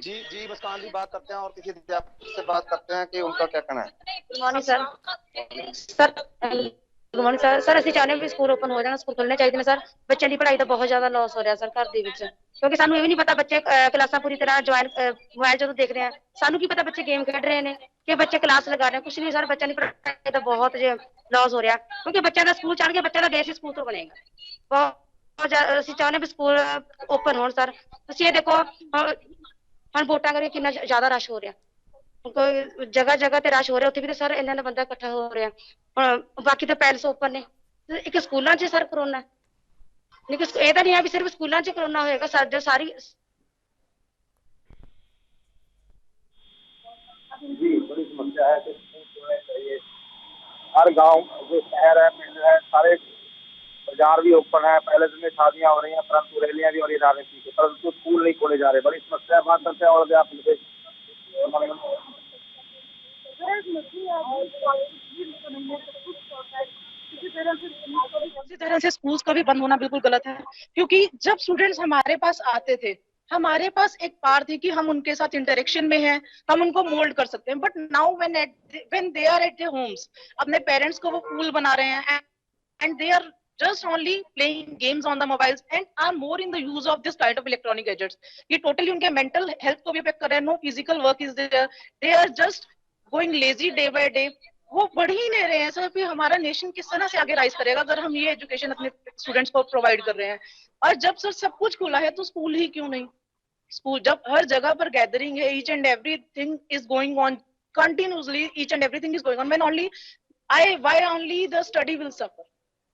जी मुस्कान जी, बात करते हैं और किसी अध्यापक से बात करते हैं कि उनका क्या कहना है। Good morning sir. Good morning sir. Sir ਅਸੀਂ ਚਾਹੁੰਦੇ ਹਾਂ ਵੀ ਸਕੂਲ ਓਪਨ ਹੋ ਜਾਣਾ, ਸਕੂਲ ਖੁੱਲਣੇ ਚਾਹੀਦੇ ਨੇ ਸਰ। ਬੱਚਿਆਂ ਦੀ ਪੜ੍ਹਾਈ ਦਾ ਬਹੁਤ ਜ਼ਿਆਦਾ ਲਾਸ ਹੋ ਰਿਹਾ ਸਰ ਘਰ ਦੇ ਵਿੱਚ, ਕਿਉਂਕਿ ਸਾਨੂੰ ਇਹ ਵੀ ਨਹੀਂ ਪਤਾ ਬੱਚੇ ਕਲਾਸਾਂ ਪੂਰੀ ਤਰ੍ਹਾਂ ਮੋਬਾਈਲ ਜਦੋਂ ਦੇਖ ਰਹੇ ਆ, ਸਾਨੂੰ ਕੀ ਪਤਾ ਬੱਚੇ ਗੇਮ ਖੇਡ ਰਹੇ ਨੇ ਕਿ ਬੱਚੇ ਕਲਾਸ ਲਗਾ ਰਹੇ, ਕੁਛ ਨਹੀਂ ਸਰ। ਬੱਚਿਆਂ ਦੀ ਪੜ੍ਹਾਈ ਦਾ ਬਹੁਤ ਲਾਸ ਹੋ ਰਿਹਾ, ਕਿਉਂਕਿ ਬੱਚਿਆਂ ਦਾ ਸਕੂਲ ਚੜ ਗਿਆ, ਬੱਚਿਆਂ ਦਾ ਦੇਸ਼ ਸਕੂਲ ਤੋਂ ਬਣੇਗਾ। ਬਹੁਤ ਅਸੀਂ ਚਾਹੁੰਦੇ ਵੀ ਸਕੂਲ ਓਪਨ ਹੋਣ ਸਰ। ਤੁਸੀਂ ਇਹ ਦੇਖੋ ਹੁਣ ਵੋਟਾਂ ਕਰਕੇ ਕਿੰਨਾ ਜ਼ਿਆਦਾ ਰਸ਼ ਹੋ ਰਿਹਾ, ਕੋਈ ਜਗ੍ਹਾ ਜਗ੍ਹਾ ਤੇ ਰਸ਼ ਹੋ ਰਿਹਾ, ਉੱਥੇ ਵੀ ਤਾਂ ਸਰ ਇਹਨਾਂ ਦਾ ਬੰਦਾ ਇਕੱਠਾ ਹੋ ਰਿਹਾ। ਬਾਕੀ ਤਾਂ ਪੈਲਸ ਓਪਨ ਨੇ, ਇੱਕ ਸਕੂਲਾਂ 'ਚ ਸਰ ਕਰੋਨਾ, ਲੇਕਿਨ ਇਹ ਤਾਂ ਨਹੀਂ ਹੈ ਵੀ ਸਿਰਫ ਸਕੂਲਾਂ 'ਚ ਕਰੋਨਾ ਹੋਏਗਾ। ਸਾਡੇ ਸਾਰੀ जी बड़ी समस्या है कि स्कूल खुलने चाहिए। हर गांव जो शहर है, पिंड है, सारे बाजार भी ओपन है, पहले दिन में शादियां हो रही हैं परंतु रैलियां भी हो रही है राजनीति की, परंतु स्कूल नहीं खोले जा रहे। बड़ी समस्या है। बात करते हैं और अध्यापक से। इसी तरह से स्कूल्स का भी बंद होना बिल्कुल गलत है, क्योंकि जब स्टूडेंट्स हमारे पास आते थे, हमारे पास एक पार थी कि हम उनके साथ इंटरेक्शन में हैं, हम उनको मोल्ड कर सकते हैं। But now when they are at their homes, अपने पेरेंट्स को वो फूल बना रहे हैं and they are just only playing games on the mobiles and are more in the use of this kind of electronic gadgets. ये totally उनके mental health को भी affect कर रहे हैं। No physical work is there, they are just going lazy day by day। वो बढ़ ही नहीं रहे हैं सर। फिर हमारा नेशन किस तरह से आगे राइज करेगा अगर हम ये एजुकेशन अपने स्टूडेंट्स को प्रोवाइड कर रहे हैं? और जब सर सब कुछ खुला है तो स्कूल ही क्यों नहीं? स्कूल जब हर जगह पर गैदरिंग है, each and everything is going on continuously, each and everything is going on, when only why only the study will suffer?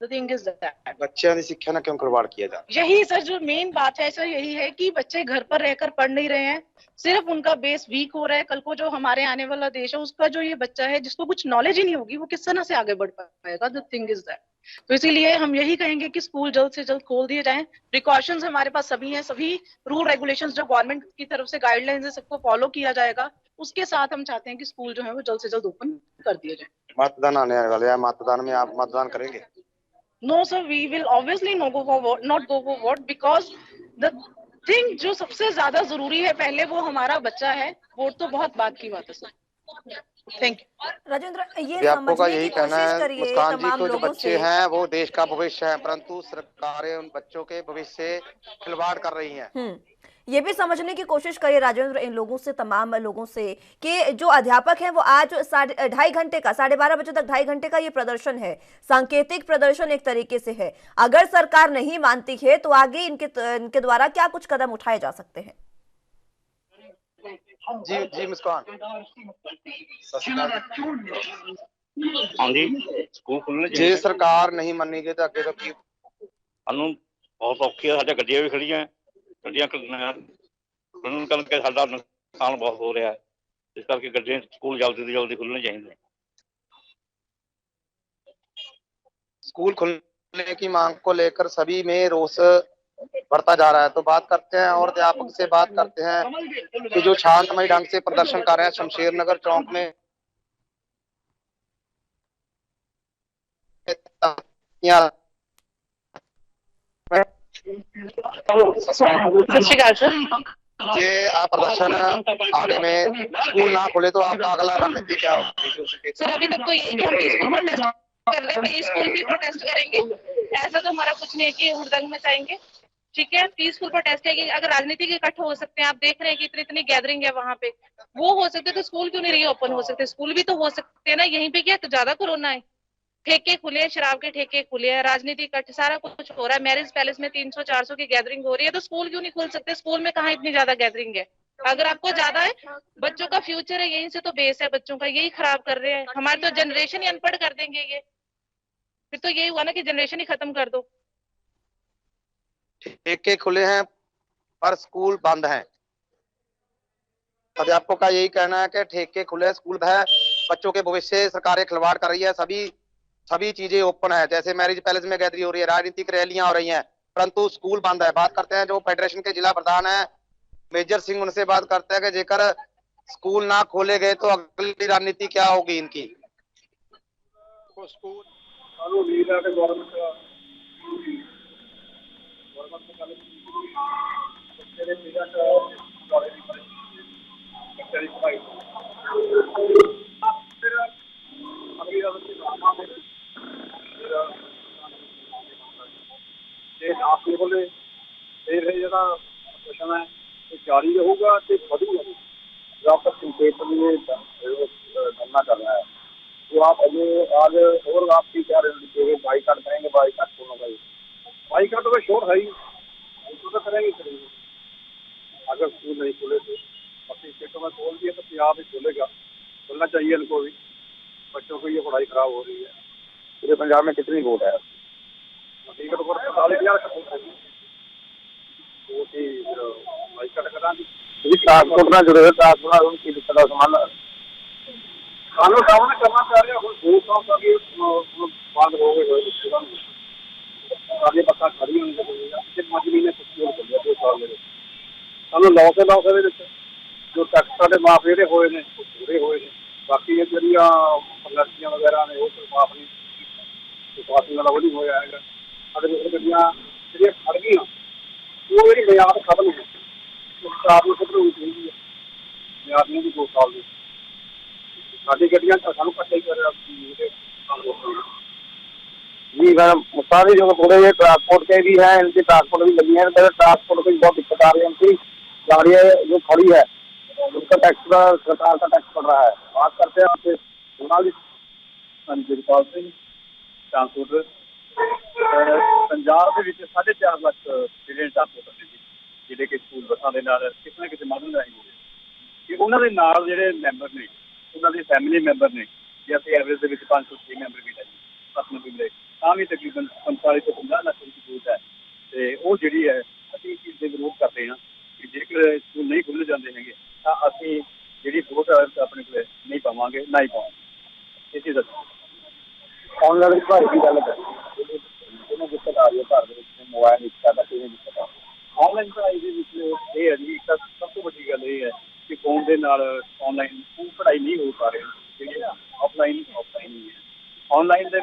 The thing is that बच्चों की शिक्षा ना क्यों खिलवाड़ किया जा रहा है? यही सर जो मेन बात है सर, यही है कि बच्चे घर पर रहकर पढ़ नहीं रहे हैं, सिर्फ उनका बेस वीक हो रहा है। कल को जो हमारे आने वाला देश है उसका जो ये बच्चा है जिसको कुछ नॉलेज ही नहीं होगी, वो किस तरह से आगे बढ़ पाएगा? The thing is that. तो इसीलिए हम यही कहेंगे कि स्कूल जल्द से जल्द खोल दिए जाएं। प्रिकॉशंस हमारे पास सभी हैं, सभी रूल रेगुलेशंस जो गवर्नमेंट की तरफ से गाइडलाइंस है सबको फॉलो किया जाएगा। उसके साथ हम चाहते हैं कि स्कूल जो है वो जल्द से जल्द ओपन कर दिए जाए। मतदान आने वाले हैं, मतदान में आप मतदान करेंगे? No sir, we will obviously not go for vote because the thing जो सबसे ज्यादा जरूरी है पहले वो हमारा बच्चा है। वोट तो बहुत बात की बात है सर। Thank you. राजेंद्र, ये जी, आपको का समझने यही की कहना कोशिश है करिए मुस्कान जी तमाम को जो लोगों बच्चे से। हैं वो देश का भविष्य है, परंतु सरकारें उन बच्चों के भविष्य से खिलवाड़ कर रही हैं। ये भी समझने की कोशिश करिए राजेंद्र, इन लोगों से, तमाम लोगों से, कि जो अध्यापक हैं वो आज 2.5 घंटे का, 12:30 बजे तक 2.5 घंटे का ये प्रदर्शन है, सांकेतिक प्रदर्शन एक तरीके से है। अगर सरकार नहीं मानती है तो आगे इनके द्वारा क्या कुछ कदम उठाए जा सकते हैं? जी जी मुस्कान। हाँ जी, ਸਕੂਲ ਖੁੱਲ੍ਹਣੇ ਜੇ ਚਾਹੀਦੇ। ਸਰਕਾਰ ਨਹੀਂ ਮੰਨੇਗੀ ਤਾਂ ਅੱਗੇ ਤੋਂ ਕੀ? ਸਾਨੂੰ ਬਹੁਤ ਔਖੀ ਆ, ਸਾਡੇ ਗੱਡੀਆਂ ਵੀ ਖੜੀਆਂ, ਗੱਡੀਆਂ ਖੁੱਲ੍ਹਣ ਕਰਕੇ ਸਾਡਾ ਨੁਕਸਾਨ ਬਹੁਤ ਹੋ ਰਿਹਾ ਹੈ। ਇਸ ਕਰਕੇ ਗੱਡੀਆਂ ਸਕੂਲ ਜਲਦੀ ਤੋਂ ਜਲਦੀ ਖੁੱਲ੍ਹਣੇ ਚਾਹੀਦੇ। स्कूल खुलने की मांग को लेकर सभी में रोष बढ़ता जा रहा है। तो बात करते हैं और अध्यापक से बात करते हैं कि जो शांतमय ढंग से प्रदर्शन कर रहे हैं शमशेर नगर चौक में सत श्री अकाल सर। ये आप प्रदर्शन आगे में स्कूल ना खोले तो आपका अगला रणनीति क्या होगी? सर अभी तक तो यही कि हम पीसफुल प्रोटेस्ट कर रहे हैं, स्कूल भी प्रोटेस्ट करेंगे। ऐसा तो हमारा कुछ नहीं है कि हुड़दंग में जाएंगे। ठीक है, पीसफुल प्रोटेस्ट है कि अगर राजनीतिक इकट्ठे हो सकते हैं, आप देख रहे हैं कि इतनी इतनी गैदरिंग है वहां पे, वो हो सकते तो स्कूल क्यों नहीं रीओपन हो सकते? स्कूल भी तो हो सकते हैं ना। यहीं पे क्या तो ज्यादा कोरोना है? ठेके खुले हैं, शराब के ठेके खुले हैं, राजनीतिक इकट्ठे सारा कुछ हो रहा है। मैरिज पैलेस में 300-400 की गैदरिंग हो रही है, तो स्कूल क्यों नहीं खुल सकते? स्कूल में कहाँ इतनी ज्यादा गैदरिंग है? अगर आपको ज्यादा है, बच्चों का फ्यूचर है, यहीं से तो बेस है बच्चों का, यही खराब कर रहे हैं। हमारी तो जनरेशन ही अनपढ़ कर देंगे ये। फिर तो यही हुआ ना कि जनरेशन ही खत्म कर दो। ठेके खुले हैं पर स्कूल बंद हैं। अध्यापकों का यही कहना है कि ठेके खुले हैं, स्कूल है, बच्चों के भविष्य से सरकारें खिलवाड़ कर रही है। सभी चीजें ओपन है, जैसे मैरिज पैलेस में गैदरिंग हो रही है, राजनीतिक रैलियां हो रही हैं, परंतु स्कूल बंद है। बात करते हैं जो फेडरेशन के जिला प्रधान है मेजर सिंह, उनसे बात करते हैं कि जेकर स्कूल ना खोले गए तो अगली रणनीति क्या होगी इनकी? स्कूल उम्मीद है कि गवर्नमेंट ਜਿਹੜਾ ਪ੍ਰਸ਼ਨ ਹੈ ਇਹ ਜਾਰੀ ਰਹੂਗਾ ਤੇ ਵਧੂਗਾ जब तक संकेत में धरना कर रहा है। तो आप अभी आज और आपकी क्या रणनीति? बाईकाट करेंगे? बाईकाट कौन होगा? बाईकाट तो श्योर है ही, तो करेंगे। अगर स्कूल नहीं खुले तो अपनी स्टेटों में खोल दिए तो पंजाब ही खुलेगा, खुलना चाहिए इनको भी। बच्चों को ये पढ़ाई खराब हो रही है। पूरे पंजाब में कितनी वोट है? ठीक है, तो 45,000 का वोट है। बाईकाट करा ट्रांसपोर्ट ना जुड़े हुए, ट्रांसपोर्ट उनकी दिक्कत का सामान खाना सामने करना चाह रहे हैं। बंद हो गए आगे बसा खड़ी होने मजबूरी कुछ खोल कर दिया 2 साल में सानू लॉस जो टैक्स माफ जेडे होए ने पूरे होए ने। बाकी ये जरिया लड़कियां वगैरह ने वो माफ नहीं, पासिंग वाला वो नहीं होया है। अगर गड्डियां जेडियां खड़ गई वो मेरी मियाद खत्म है, सरकार ਨੂੰ ਖਤਮ ਹੋਣੀ ਚਾਹੀਦੀ ਹੈ। ਮਿਆਦ ਨਹੀਂ 2 ਸਾਲ ਦੀ ਸਾਡੀ ਗੱਡੀਆਂ ਤਾਂ ਸਾਨੂੰ ਕੱਟੇ ਹੀ ਕਰ ਰਿਹਾ जी। मैडम मुस्तानी जो थोड़े ये ट्रांसपोर्ट के भी हैं, इनकी ट्रांसपोर्ट भी लगी है, ट्रांसपोर्ट की बहुत दिक्कत आ रही है। इनकी गाड़ियाँ जो खड़ी है उनका टैक्स सरकार का टैक्स पड़ रहा है। बात करते हैं आपसे जगपाल सिंह ट्रांसपोर्टर पंजाब के 4.5 ਲੱਖ ਸਟੂਡੈਂਟ ट्रांसपोर्टर ने ਜਿਹੜੇ ਕਿ ਸਕੂਲ ਬੱਸਾਂ ਦੇ ਨਾਲ ਕਿਸੇ ਨਾ ਕਿਸੇ ਮਾਧਿਅਮ ਰਾਹੀਂ ਹੋ ਗਏ ਕਿ ਉਹਨਾਂ ਦੇ ਨਾਲ ਜਿਹੜੇ ਮੈਂਬਰ ਨੇ ਉਹਨਾਂ ਦੇ ਫੈਮਿਲੀ ਮੈਂਬਰ ਨੇ, ਜੇ ਅਸੀਂ ਐਵਰੇਜ ਦੇ ਵਿੱਚ 506 ਮੈਂਬਰ ਵੀ ਹੈ ਆਪਣਾ ਵੀ ਮਿਲੇ ਤਾਂ ਵੀ ਤਕਰੀਬਨ 45 ਤੋਂ 50 ਲੱਖ ਦੀ ਜ਼ਰੂਰਤ ਹੈ। ਤੇ ਉਹ ਜਿਹੜੀ ਹੈ ਅਸੀਂ ਇਸ ਚੀਜ਼ ਦੇ ਵਿਰੋਧ ਕਰਦੇ ਹਾਂ ਕਿ ਜੇਕਰ ਸਕੂਲ ਨਹੀਂ ਖੁੱਲ੍ਹ ਜਾਂਦੇ ਹੈਗੇ ਤਾਂ ਅਸੀਂ ਜਿਹੜੀ ਵੋਟ ਆਪਣੇ ਕੋਲ ਨਹੀਂ ਪਾਵਾਂਗੇ, ਨਾ ਹੀ ਪਾਵਾਂਗੇ। ਇਹ ਚੀਜ਼ ਔਨਲਾਈਨ ਪੜ੍ਹਾਈ ਦੀ ਗੱਲ ਕਰੀਏ ਜਿਹਨੂੰ ਦਿੱਕਤ ਆ ਰਹੀ ਹੈ ਘਰ ਦੇ ਵਿੱਚ ਮੋਬਾਈਲ ਵਿੱਚ ਸਾਡਾ ਕਿਵੇਂ ਦਿੱਕਤ ਆ ऑनलाइन पढ़ाई के ये है जी सब तो बड़ी गल ये है कि फोन के नाल ऑनलाइन पढ़ाई नहीं हो पा रही जी, ऑफलाइन ही है। ऑनलाइन के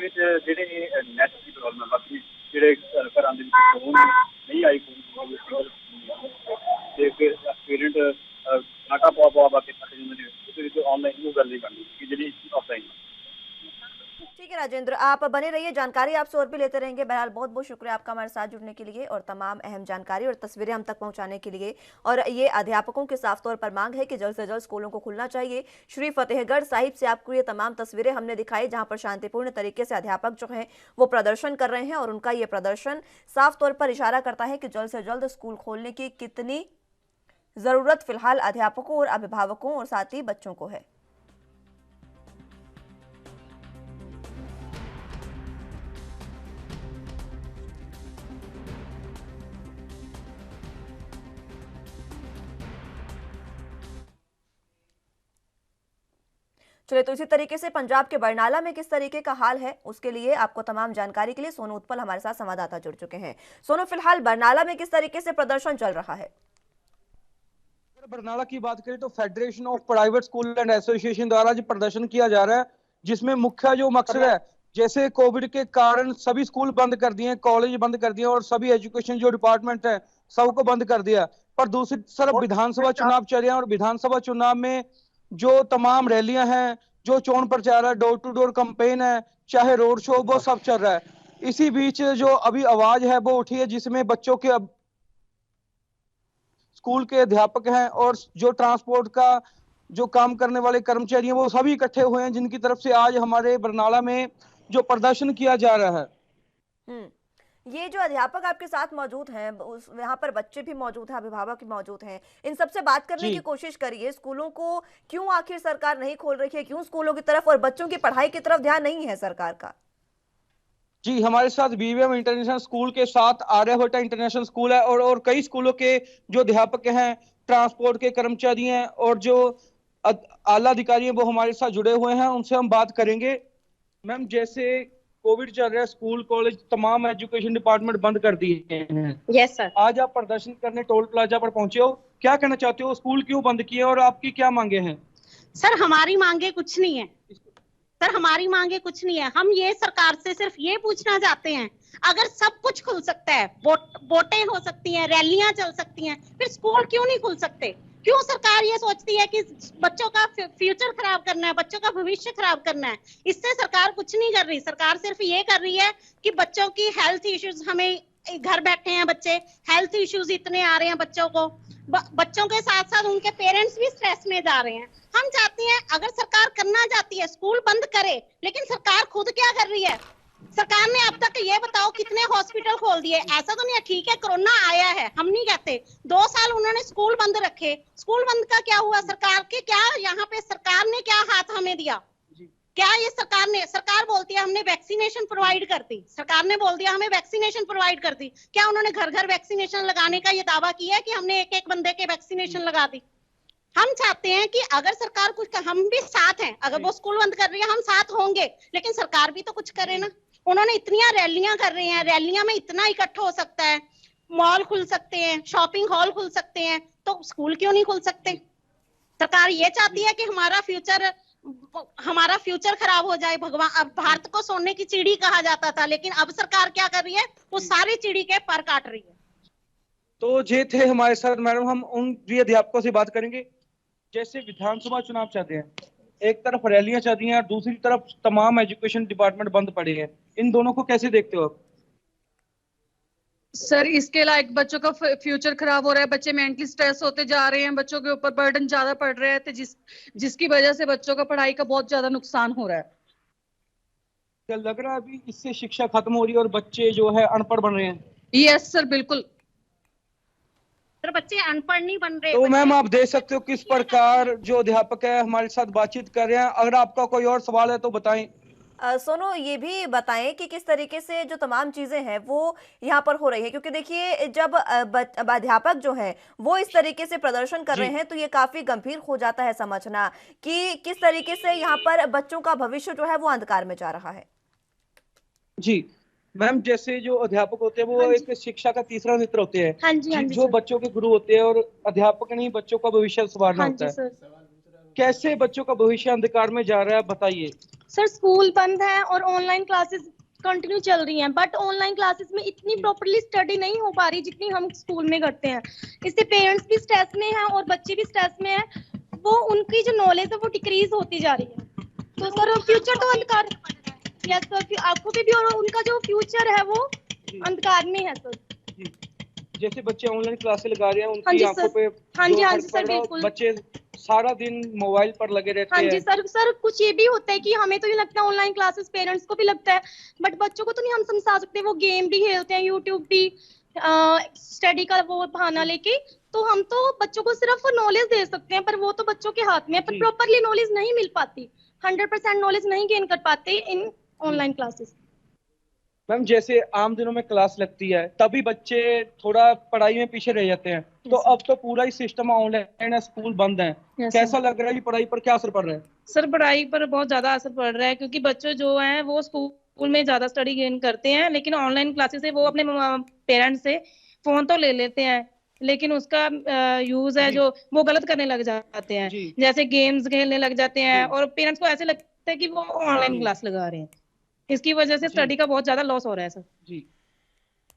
नैट की प्रॉब्लम है, बाकी जो घर फोन नहीं आई फोन फिर पेरेंट नाटा पवा बाकी थक जाते हैं, ਦੇ ਵਿੱਚ ਆਨਲਾਈਨ ਉਹ ਗੱਲ ਨਹੀਂ ਕਰਨੀ ਕਿ ਜਿਹੜੀ ਆਫਲਾइन। ठीक है राजेंद्र, आप बने रहिए, जानकारी आपसे और भी लेते रहेंगे। बहरहाल बहुत बहुत शुक्रिया आपका हमारे साथ जुड़ने के लिए और तमाम अहम जानकारी और तस्वीरें हम तक पहुंचाने के लिए। और ये अध्यापकों की साफ तौर पर मांग है कि जल्द से जल्द स्कूलों को खुलना चाहिए। श्री फतेहगढ़ साहिब से आपको ये तमाम तस्वीरें हमने दिखाई जहां पर शांतिपूर्ण तरीके से अध्यापक जो हैं वो प्रदर्शन कर रहे हैं और उनका ये प्रदर्शन साफ तौर पर इशारा करता है कि जल्द से जल्द स्कूल खोलने की कितनी जरूरत फिलहाल अध्यापकों और अभिभावकों और साथ ही बच्चों को है। चलिए, तो इसी तरीके से पंजाब के बरनाला में किस तरीके का हाल है उसके लिए आपको तमाम जानकारी के लिए सोनू उत्पल हमारे साथ संवाददाता जुड़ चुके हैं। सोनू, फिलहाल बरनाला में किस तरीके से प्रदर्शन चल रहा है? बरनाला की बात करें तो federation of private school and association द्वारा जो प्रदर्शन किया जा रहा है, जिसमें मुख्य जो मकसद है, जैसे कोविड के कारण सभी स्कूल बंद कर दिए, कॉलेज बंद कर दिए और सभी एजुकेशन जो डिपार्टमेंट है सबको बंद कर दिया। पर दूसरी तरफ विधानसभा चुनाव चल रहे हैं और विधानसभा चुनाव में जो तमाम रैलियां हैं, जो चोन प्रचार है, डोर टू डोर कैंपेन है, चाहे रोड शो, वो सब चल रहा है। इसी बीच जो अभी आवाज है वो उठी है जिसमें बच्चों के स्कूल के अध्यापक हैं और जो ट्रांसपोर्ट का जो काम करने वाले कर्मचारी हैं वो सभी इकट्ठे हुए हैं, जिनकी तरफ से आज हमारे बरनाला में जो प्रदर्शन किया जा रहा है। ये जो अध्यापक आपके साथ मौजूद हैं, यहाँ पर बच्चे भी मौजूद हैं, अभिभावक भी मौजूद हैं, इन सबसे बात करने की कोशिश करिए। स्कूलों को क्यों आखिर सरकार नहीं खोल रही है, क्यों स्कूलों की तरफ और बच्चों की पढ़ाई की तरफ ध्यान नहीं है सरकार का? जी, हमारे साथ बीवीएम इंटरनेशनल स्कूल के साथ आर्यभट्ट इंटरनेशनल स्कूल है और कई स्कूलों के जो अध्यापक हैं, ट्रांसपोर्ट के कर्मचारी हैं और जो आला अधिकारी हैं वो हमारे साथ जुड़े हुए हैं, उनसे हम बात करेंगे। मैम, जैसे कोविड चल रहा है, स्कूल कॉलेज तमाम एजुकेशन डिपार्टमेंट बंद कर दिए हैं। Yes sir. आज आप प्रदर्शन करने टोल प्लाजा पर पहुंचे हो, क्या कहना चाहते हो? स्कूल क्यों बंद किए और आपकी क्या मांगे हैं? सर, हमारी मांगे कुछ नहीं है सर, हमारी मांगे कुछ नहीं है। हम ये सरकार से सिर्फ ये पूछना चाहते हैं, अगर सब कुछ खुल सकता है, वोटें हो सकती हैं, रैलियां चल सकती हैं, फिर स्कूल क्यों नहीं खुल सकते? क्यों सरकार ये सोचती है कि बच्चों का फ्यूचर खराब करना है, बच्चों का भविष्य खराब करना है? इससे सरकार कुछ नहीं कर रही। सरकार सिर्फ ये कर रही है कि बच्चों की हेल्थ इश्यूज, हमें घर बैठे हैं बच्चे, हेल्थ इश्यूज इतने आ रहे हैं बच्चों को, बच्चों के साथ साथ उनके पेरेंट्स भी स्ट्रेस में जा रहे हैं। हम चाहते हैं, अगर सरकार करना चाहती है स्कूल बंद करे, लेकिन सरकार खुद क्या कर रही है? सरकार ने अब तक ये बताओ कितने हॉस्पिटल खोल दिए? ऐसा तो नहीं है, ठीक है कोरोना आया है, हम नहीं कहते, 2 साल उन्होंने स्कूल बंद रखे, स्कूल बंद का क्या हुआ? सरकार के क्या यहाँ पे सरकार ने क्या हाथ हमें दिया? क्या ये सरकार बोलती है हमने वैक्सीनेशन प्रोवाइड कर दी, सरकार ने बोल दिया हमें वैक्सीनेशन प्रोवाइड कर दी, क्या उन्होंने घर घर वैक्सीनेशन लगाने का ये दावा किया है कि हमने एक एक बंदे के वैक्सीनेशन लगा दी? हम चाहते हैं कि अगर सरकार कुछ, हम भी साथ हैं, अगर वो स्कूल बंद कर रही है हम साथ होंगे, लेकिन सरकार भी तो कुछ करे ना। उन्होंने इतनी रैलियां कर रहे हैं, रैलियां में इतना इकट्ठा हो सकता है, मॉल खुल सकते हैं, शॉपिंग हॉल खुल सकते हैं, तो स्कूल क्यों नहीं खुल सकते? सरकार ये चाहती है कि हमारा फ्यूचर खराब हो जाए। भगवान, अब भारत को सोने की चिड़ी कहा जाता था, लेकिन अब सरकार क्या कर रही है? वो सारी चिड़ी के पर काट रही है। तो ये थे हमारे साथ मैडम, हम उन प्रिय अध्यापकों से बात करेंगे। जैसे विधानसभा चुनाव चलते हैं, एक तरफ रैलियां चल रही हैं और दूसरी तरफ तमाम एजुकेशन डिपार्टमेंट बंद पड़े हैं, इन दोनों को कैसे देखते हो आप? सर, इसके लायक बच्चों का फ्यूचर खराब हो रहा है, बच्चे मेंटली स्ट्रेस होते जा रहे हैं, बच्चों के ऊपर बर्डन ज्यादा पड़ रहा है, तो जिसकी वजह से बच्चों का पढ़ाई का बहुत ज्यादा नुकसान हो रहा है। क्या लग रहा है अभी इससे शिक्षा खत्म हो रही है और बच्चे जो है अनपढ़ बन रहे हैं? यस सर, बिल्कुल सर, बच्चे अनपढ़ नहीं बन रहे। तो मैम, आप देख सकते हो किस प्रकार जो अध्यापक है हमारे साथ बातचीत कर रहे हैं। अगर आपका कोई और सवाल है तो बताएं। सोनू, ये भी बताएं कि किस तरीके से जो तमाम चीजें हैं वो यहाँ पर हो रही है, क्योंकि देखिए जब अध्यापक जो हैं वो इस तरीके से प्रदर्शन कर रहे हैं तो ये काफी गंभीर हो जाता है समझना कि किस तरीके से यहाँ पर बच्चों का भविष्य जो है वो अंधकार में जा रहा है। जी मैम, जैसे जो अध्यापक होते हैं वो एक शिक्षा का तीसरा नेत्र होते हैं। हाँ जी, जो बच्चों के गुरु होते हैं और अध्यापक नहीं बच्चों का भविष्य संवारना होता है। कैसे बच्चों का भविष्य अंधकार में जा रहा है, बताइए। सर, स्कूल बंद है और ऑनलाइन क्लासेस कंटिन्यू चल रही हैं, बट ऑनलाइन क्लासेस में इतनी प्रॉपर्ली स्टडी नहीं हो पा रही जितनी हम स्कूल में करते हैं। इससे पेरेंट्स भी स्ट्रेस में हैं और बच्चे भी स्ट्रेस में हैं। वो उनकी जो नॉलेज है वो डिक्रीज होती जा रही है। तो सर फ्यूचर तो अंधकार, यस सर, आपको भी और उनका जो फ्यूचर है वो अंधकार में है सर। जैसे बच्चे ऑनलाइन क्लासेस लगा रहे हैं, हाँ उनकी जी आंखों सर, पे हाँ जी, जो हाँ फर्क जी पड़ सर, रहा है, बिल्कुल। बच्चे सारा दिन मोबाइल पर लगे रहते हाँ हैं। जी सर, कुछ ये भी होता है कि हमें तो ये लगता है ऑनलाइन क्लासेस पेरेंट्स को भी लगता है, बट बच्चों को तो नहीं हम समझा सकते। वो गेम भी खेलते हैं, यूट्यूब भी, स्टडी का वो बहाना लेके, तो हम तो बच्चों को सिर्फ नॉलेज दे सकते हैं, पर वो तो बच्चों के हाथ में है, पर प्रॉपरली नॉलेज नहीं मिल पाती, 100% नॉलेज नहीं गेन कर पाते इन ऑनलाइन क्लासेस। मैम जैसे आम दिनों में क्लास लगती है तभी बच्चे थोड़ा पढ़ाई में पीछे रह जाते हैं, तो अब तो पूरा ही सिस्टम ऑनलाइन है, स्कूल बंद है, कैसा लग रहा है? पढ़ाई पर क्या असर पड़ रहा है? सर पढ़ाई पर बहुत ज्यादा असर पड़ रहा है, क्योंकि बच्चे जो हैं वो स्कूल में ज्यादा स्टडी गेन करते हैं, लेकिन ऑनलाइन क्लासेस से वो अपने पेरेंट्स से फोन तो ले लेते हैं, लेकिन उसका यूज है जो वो गलत करने लग जाते हैं, जैसे गेम्स खेलने लग जाते हैं, और पेरेंट्स को ऐसे लगता है कि वो ऑनलाइन क्लास लगा रहे हैं। इसकी वजह से स्टडी का बहुत ज्यादा लॉस हो रहा है सर। जी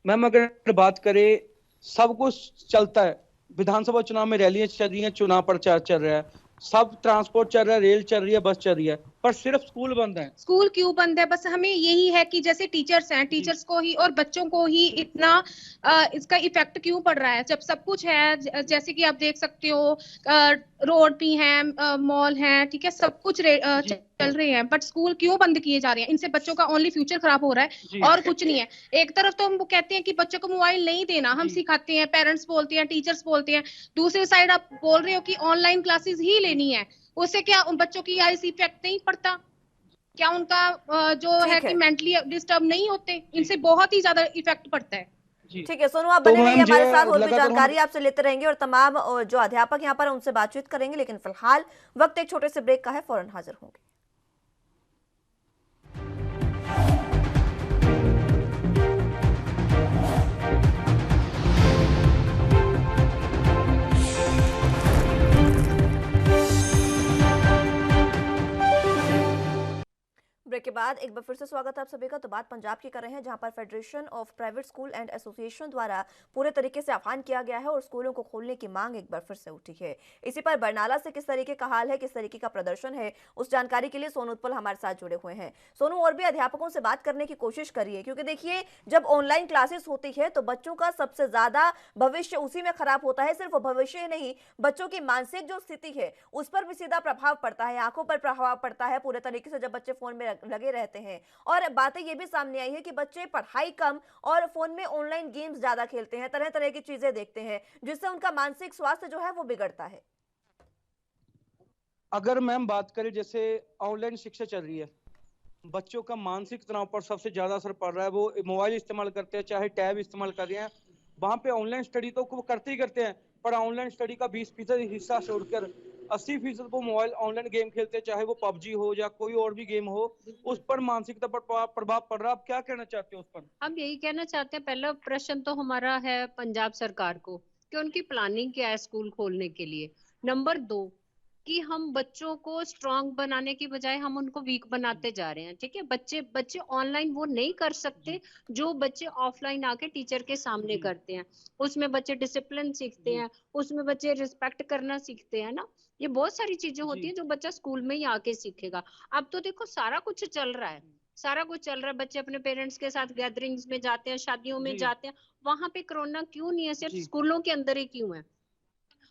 मैम, अगर बात करें, सब कुछ चलता है, विधानसभा चुनाव में रैलियां चल रही हैं, चुनाव प्रचार चल रहा है, सब ट्रांसपोर्ट चल रहा है, रेल चल रही है, बस चल रही है, पर सिर्फ स्कूल बंद है। स्कूल क्यों बंद है? बस हमें यही है कि जैसे टीचर्स हैं, टीचर्स को ही और बच्चों को ही इतना इसका इफेक्ट क्यों पड़ रहा है, जब सब कुछ है। जैसे कि आप देख सकते हो, रोड भी हैं, मॉल हैं, ठीक है, सब कुछ चल रहे हैं, बट स्कूल क्यों बंद किए जा रहे हैं? इनसे बच्चों का ओनली फ्यूचर खराब हो रहा है और कुछ नहीं है। एक तरफ तो हम वो कहते हैं कि बच्चों को मोबाइल नहीं देना, हम सिखाते हैं, पेरेंट्स बोलते हैं, टीचर्स बोलते हैं, दूसरी साइड आप बोल रहे हो कि ऑनलाइन क्लासेस ही लेनी है, उससे क्या उन बच्चों की आईज इफेक्ट नहीं पड़ता? क्या उनका जो है कि मेंटली डिस्टर्ब नहीं होते? इनसे बहुत ही ज्यादा इफेक्ट पड़ता है। ठीक है सोनू, आप बने रहिए हमारे साथ, और भी जानकारी आपसे लेते रहेंगे और तमाम जो अध्यापक यहाँ पर उनसे बातचीत करेंगे, लेकिन फिलहाल वक्त एक छोटे से ब्रेक का है, फौरन हाजिर होंगे। ब्रेक के बाद एक बार फिर से स्वागत है आप सभी का। तो बात पंजाब की कर रहे हैं, जहां पर federation of private school and association द्वारा पूरे तरीके से आह्वान किया गया है और स्कूलों को खोलने की मांग एक बार फिर से उठी है। इसी पर बरनाला से किस तरीके का हाल है, किस तरीके का प्रदर्शन है, उस जानकारी के लिए सोनू उत्पल हमारे साथ जुड़े हुए हैं। सोनू, और भी अध्यापकों से बात करने की कोशिश करिए, क्योंकि देखिए जब ऑनलाइन क्लासेस होती है तो बच्चों का सबसे ज्यादा भविष्य उसी में खराब होता है। सिर्फ भविष्य ही नहीं, बच्चों की मानसिक जो स्थिति है उस पर भी सीधा प्रभाव पड़ता है, आंखों पर प्रभाव पड़ता है पूरे तरीके से, जब बच्चे फोन में लगे रहते हैं। और बातें ये भी सामने आई है कि बच्चे पढ़ाई कम और फोन में ऑनलाइन गेम्स ज्यादा खेलते हैं, तरह तरह की चीजें देखते हैं, जिससे उनका मानसिक स्वास्थ्य जो है वो बिगड़ता है। अगर मैम बात करें, जैसे ऑनलाइन शिक्षा चल रही है, बच्चों का मानसिक तनाव पर सबसे ज्यादा असर पड़ रहा है। वो मोबाइल इस्तेमाल करते हैं, चाहे टैब इस्तेमाल कर रहे हैं, वहां पे ऑनलाइन स्टडी तो वो करते ही करते हैं, पर ऑनलाइन स्टडी का 20% हिस्सा छोड़कर 80% वो मोबाइल ऑनलाइन गेम खेलते हैं, चाहे वो पबजी हो या कोई और भी गेम हो, उस पर मानसिकता पर प्रभाव पड़ रहा है। आप क्या कहना चाहते हो उस पर? हम यही कहना चाहते हैं, पहला प्रश्न तो हमारा है पंजाब सरकार को कि उनकी प्लानिंग क्या है स्कूल खोलने के लिए। नंबर 2 कि हम बच्चों को स्ट्रांग बनाने की बजाय हम उनको वीक बनाते जा रहे हैं। ठीक है, बच्चे ऑनलाइन वो नहीं कर सकते जो बच्चे ऑफलाइन आके टीचर के सामने करते हैं। उसमें बच्चे डिसिप्लिन सीखते हैं, उसमें बच्चे रिस्पेक्ट करना सीखते हैं ना। ये बहुत सारी चीजें होती हैं जो बच्चा स्कूल में ही आके सीखेगा। अब तो देखो सारा कुछ चल रहा है, सारा कुछ चल रहा है, बच्चे अपने पेरेंट्स के साथ गैदरिंग्स में जाते हैं, शादियों में जाते हैं, वहां पे कोरोना क्यों नहीं है? सिर्फ स्कूलों के अंदर ही क्यों है?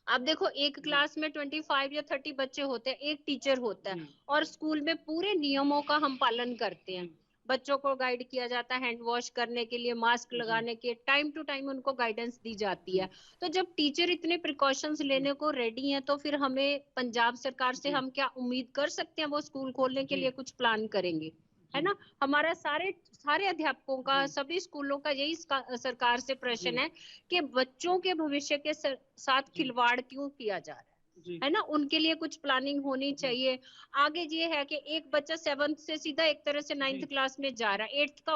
आप देखो एक क्लास में 25 या 30 बच्चे होते हैं, एक टीचर होता है, और स्कूल में पूरे नियमों का हम पालन करते हैं। बच्चों को गाइड किया जाता है हैंड वॉश करने के लिए, मास्क लगाने के, टाइम टू टाइम उनको गाइडेंस दी जाती है। तो जब टीचर इतने प्रिकॉशंस लेने को रेडी हैं, तो फिर हमें पंजाब सरकार से हम क्या उम्मीद कर सकते हैं वो स्कूल खोलने के लिए कुछ प्लान करेंगे, है ना? हमारा सारे अध्यापकों का, सभी स्कूलों का यही सरकार से प्रश्न है कि बच्चों के भविष्य के साथ खिलवाड़ क्यों किया जा रहा है ना? उनके लिए कुछ प्लानिंग होनी चाहिए। आगे ये है कि एक बच्चा 7th से सीधा एक तरह से 9th क्लास में जा रहा है, 8th का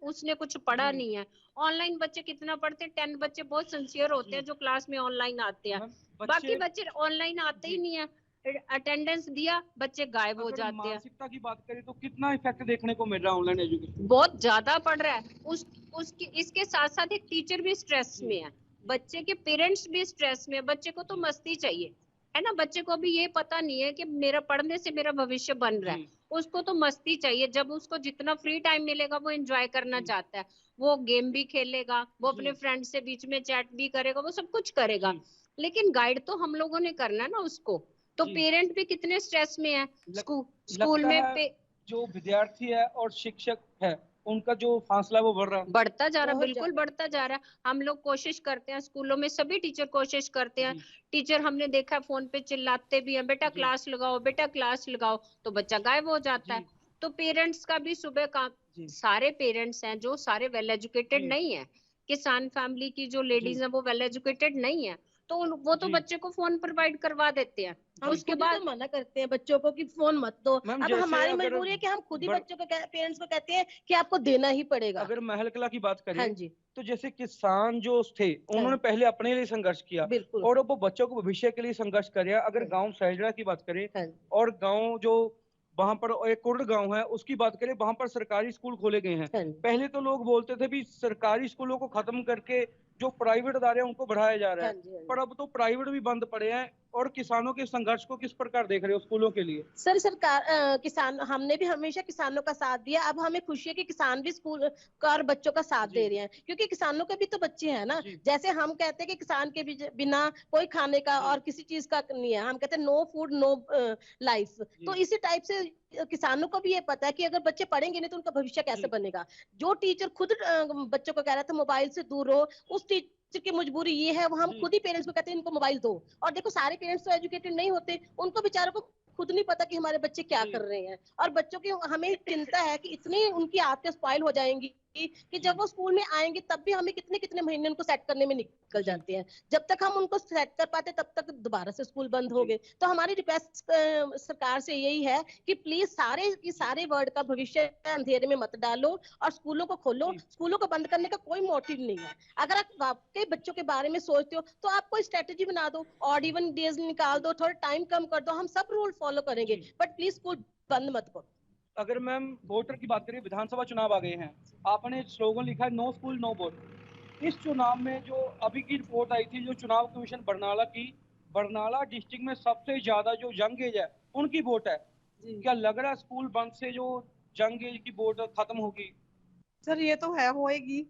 उसने कुछ पढ़ा नहीं है। ऑनलाइन बच्चे कितना पढ़ते हैं? 10 बच्चे बहुत सिंसियर होते हैं जो क्लास में ऑनलाइन आते हैं, बाकी बच्चे ऑनलाइन आते ही नहीं है। अटेंडेंस दिया, बच्चे गायब हो जाते हैं। मानसिकता की बात करें तो कितना इफेक्ट देखने को मिल रहा है ऑनलाइन एजुकेशन? बहुत ज्यादा पड़ रहा है। इसके साथ साथ एक टीचर भी स्ट्रेस में है, बच्चे के पेरेंट्स भी स्ट्रेस में है। बच्चे को तो मस्ती चाहिए, है ना। बच्चे को भी ये पता नहीं है कि मेरा पढ़ने से मेरा भविष्य बन रहा है, उसको तो मस्ती चाहिए। जब उसको जितना फ्री टाइम मिलेगा वो एंजॉय करना चाहता है, वो गेम भी खेलेगा, वो अपने फ्रेंड से बीच में चैट भी करेगा, वो सब कुछ करेगा, लेकिन गाइड तो हम लोगों ने करना है ना उसको। तो पेरेंट भी कितने स्ट्रेस में है, स्कूल में जो विद्यार्थी है और शिक्षक है उनका जो फासला वो बढ़ रहा है, बढ़ता जा रहा है, बिल्कुल बढ़ता जा रहा है। हम लोग कोशिश करते हैं, स्कूलों में सभी टीचर कोशिश करते हैं। टीचर हमने देखा है फोन पे चिल्लाते भी हैं, बेटा क्लास लगाओ, बेटा क्लास लगाओ, तो बच्चा गायब हो जाता है। तो पेरेंट्स का भी सुबह काम, सारे पेरेंट्स हैं जो सारे वेल एजुकेटेड नहीं है, किसान फैमिली की जो लेडीज है वो वेल एजुकेटेड नहीं है, तो वो तो बच्चे को फोन प्रोवाइड करवा देते हैं। हम उसके बाद मना करते हैं बच्चों को कि फोन मत दो। अब हमारी मजबूरी है कि हम खुद ही बच्चों को पेरेंट्स को कहते हैं कि आपको देना ही पड़ेगा। अगर महल कला की बात करें, हाँ जी, तो जैसे किसान जो थे उन्होंने पहले अपने लिए संघर्ष किया और अब वो बच्चों को भविष्य के लिए संघर्ष कर रहा है। अगर गांव सहेजड़ा की बात करें और गांव जो वहां पर एक कुर्ड गांव है उसकी बात करें, वहां पर सरकारी स्कूल खोले गए हैं। पहले तो लोग बोलते थे भी सरकारी स्कूलों को खत्म करके जो प्राइवेट अदारे हैं उनको बढ़ाया जा रहा है, पर अब तो प्राइवेट भी बंद पड़े हैं। और किसानों के संघर्ष को किस प्रकार देख रहे हो स्कूलों के लिए? सर सरकार किसान, हमने भी हमेशा किसानों का साथ दिया। अब हमें खुशी है कि किसान भी स्कूल का और बच्चों का साथ दे रहे हैं, क्योंकि किसानों के भी तो बच्चे हैं ना। जैसे हम कहते हैं कि किसान के बिना कोई खाने का और किसी चीज का नहीं है, हम कहते हैं नो फूड नो लाइफ। तो इसी टाइप से किसानों को भी ये पता है कि अगर बच्चे पढ़ेंगे नहीं तो उनका भविष्य कैसे बनेगा। जो टीचर खुद बच्चों को कह रहा था मोबाइल से दूर रहो, उस टीचर की मजबूरी ये है, वो हम खुद ही पेरेंट्स को कहते हैं इनको मोबाइल दो। और देखो सारे पेरेंट्स तो एजुकेटेड नहीं होते, उनको बेचारों को खुद नहीं पता कि हमारे बच्चे क्या कर रहे हैं। और बच्चों की हमें चिंता है कि इतनी उनकी आदतें स्पॉइल हो जाएंगी कि जब वो स्कूल में आएंगे तब भी हमें कितने कितने महीने उनको सेट करने में निकल जाते हैं। जब तक हम उनको सेट कर पाते तब तक दोबारा से स्कूल बंद हो गए। तो हमारी रिक्वेस्ट सरकार से यही है कि प्लीज सारे वर्ड का भविष्य अंधेरे में मत डालो और स्कूलों को खोलो। स्कूलों को बंद करने का कोई मोटिव नहीं है। अगर आप वाकई बच्चों के बारे में सोचते हो तो आप कोई स्ट्रेटेजी बना दो, ऑड इवन डेज निकाल दो, थोड़ा टाइम कम कर दो, हम सब रूल फॉलो करेंगे, बट प्लीज स्कूल बंद मत करो। अगर मैम वोटर की बात करें, विधानसभा चुनाव आ गए हैं, आपने स्लोगन लिखा है नो स्कूल नो वोट। इस चुनाव में जो अभी की रिपोर्ट आई थी, जो चुनाव कमीशन बरनाला की, बरनाला डिस्ट्रिक्ट में सबसे ज्यादा जो यंग एज है उनकी वोट है। क्या लग रहा है स्कूल बंद से जो यंग एज की वोट खत्म होगी? सर ये तो है, होएगी,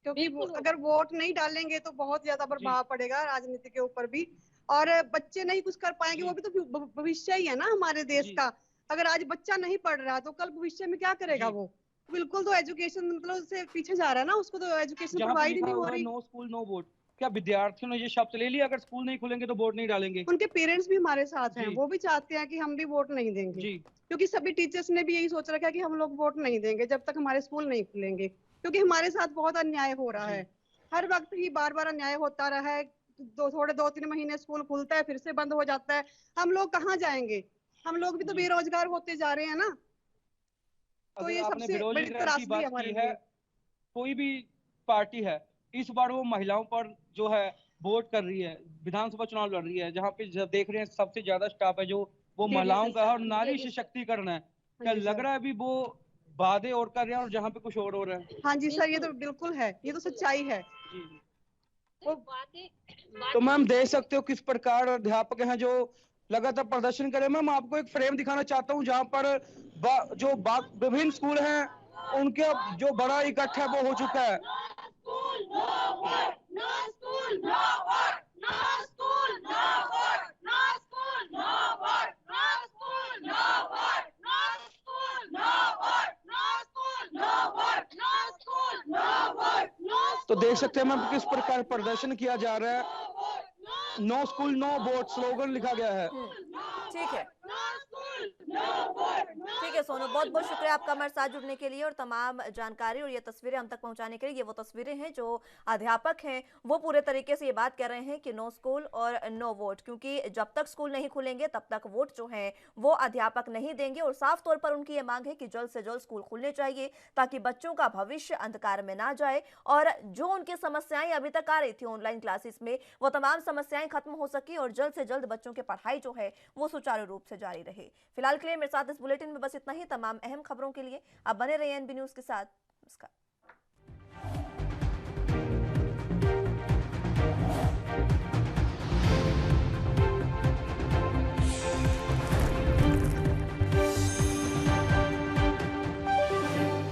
क्योंकि अगर वोट नहीं डालेंगे तो बहुत ज्यादा प्रभाव पड़ेगा राजनीति के ऊपर भी, और बच्चे नहीं कुछ कर पाएंगे। वो भी तो भविष्य ही है ना हमारे देश का। अगर आज बच्चा नहीं पढ़ रहा तो कल भविष्य में क्या करेगा वो? बिल्कुल, तो एजुकेशन मतलब उससे पीछे जा रहा है ना, उसको तो एजुकेशन प्रोवाइड ही नहीं हो रही। नो स्कूल नो वोट, क्या विद्यार्थियों ने ये शब्द ले लिया अगर स्कूल नहीं खुलेंगे तो वोट नहीं डालेंगे? उनके पेरेंट्स भी हमारे साथ हैं, वो भी चाहते हैं कि हम भी वोट नहीं देंगे, क्योंकि सभी टीचर्स ने भी यही सोच रखा है कि हम लोग वोट नहीं देंगे जब तक हमारे स्कूल नहीं खुलेंगे, क्योंकि हमारे साथ बहुत अन्याय हो रहा है। हर वक्त ही बार बार अन्याय होता रहा है। दो तीन महीने स्कूल खुलता है, फिर से बंद हो जाता है। हम लोग कहाँ जाएंगे? हम लोग भी तो बेरोजगार होते जा रहे हैं ना। तो ये सबसे बड़ी त्रासदी हमारी है। कोई भी पार्टी है इस बार वो महिलाओं पर जो है वोट कर रही है, विधानसभा चुनाव लड़ रही है, जहाँ पे देख रहे हैं सबसे ज्यादा स्टाफ है जो वो महिलाओं का है और नारी सशक्तिकरण है। क्या लग रहा है अभी वो वादे और कर रहे हैं और जहाँ पे कुछ और हो रहा है? हाँ जी सर, ये तो बिल्कुल है, ये तो सच्चाई है। तो मैम देख सकते हो किस प्रकार अध्यापक हैं जो लगातार प्रदर्शन करें। मैम आपको एक फ्रेम दिखाना चाहता हूँ जहाँ पर जो विभिन्न स्कूल हैं उनके जो बड़ा इकट्ठा है वो हो चुका है। तो देख सकते हैं मैम किस प्रकार प्रदर्शन किया जा रहा है। No school no vote slogan लिखा गया है। ठीक है, ठीक है सोनू, बहुत बहुत शुक्रिया आपका हमारे साथ जुड़ने के लिए और तमाम जानकारी और ये तस्वीरें हम तक पहुंचाने के लिए। ये वो तस्वीरें हैं जो अध्यापक हैं वो पूरे तरीके से ये बात कर रहे हैं कि नो स्कूल और नो वोट, क्योंकि जब तक स्कूल नहीं खुलेंगे तब तक वोट जो है वो अध्यापक नहीं देंगे। और साफ तौर पर उनकी ये मांग है कि जल्द से जल्द स्कूल खुलने चाहिए ताकि बच्चों का भविष्य अंधकार में ना जाए और जो उनकी समस्याएं अभी तक आ रही थी ऑनलाइन क्लासेस में वो तमाम समस्याएं खत्म हो सके और जल्द से जल्द बच्चों की पढ़ाई जो है वो सुचारू रूप से जारी रहे। फिलहाल के लिए मेरे साथ इस बुलेटिन में बस इतना ही। तमाम अहम खबरों के लिए आप बने रहिए एनबी न्यूज के साथ। नमस्कार।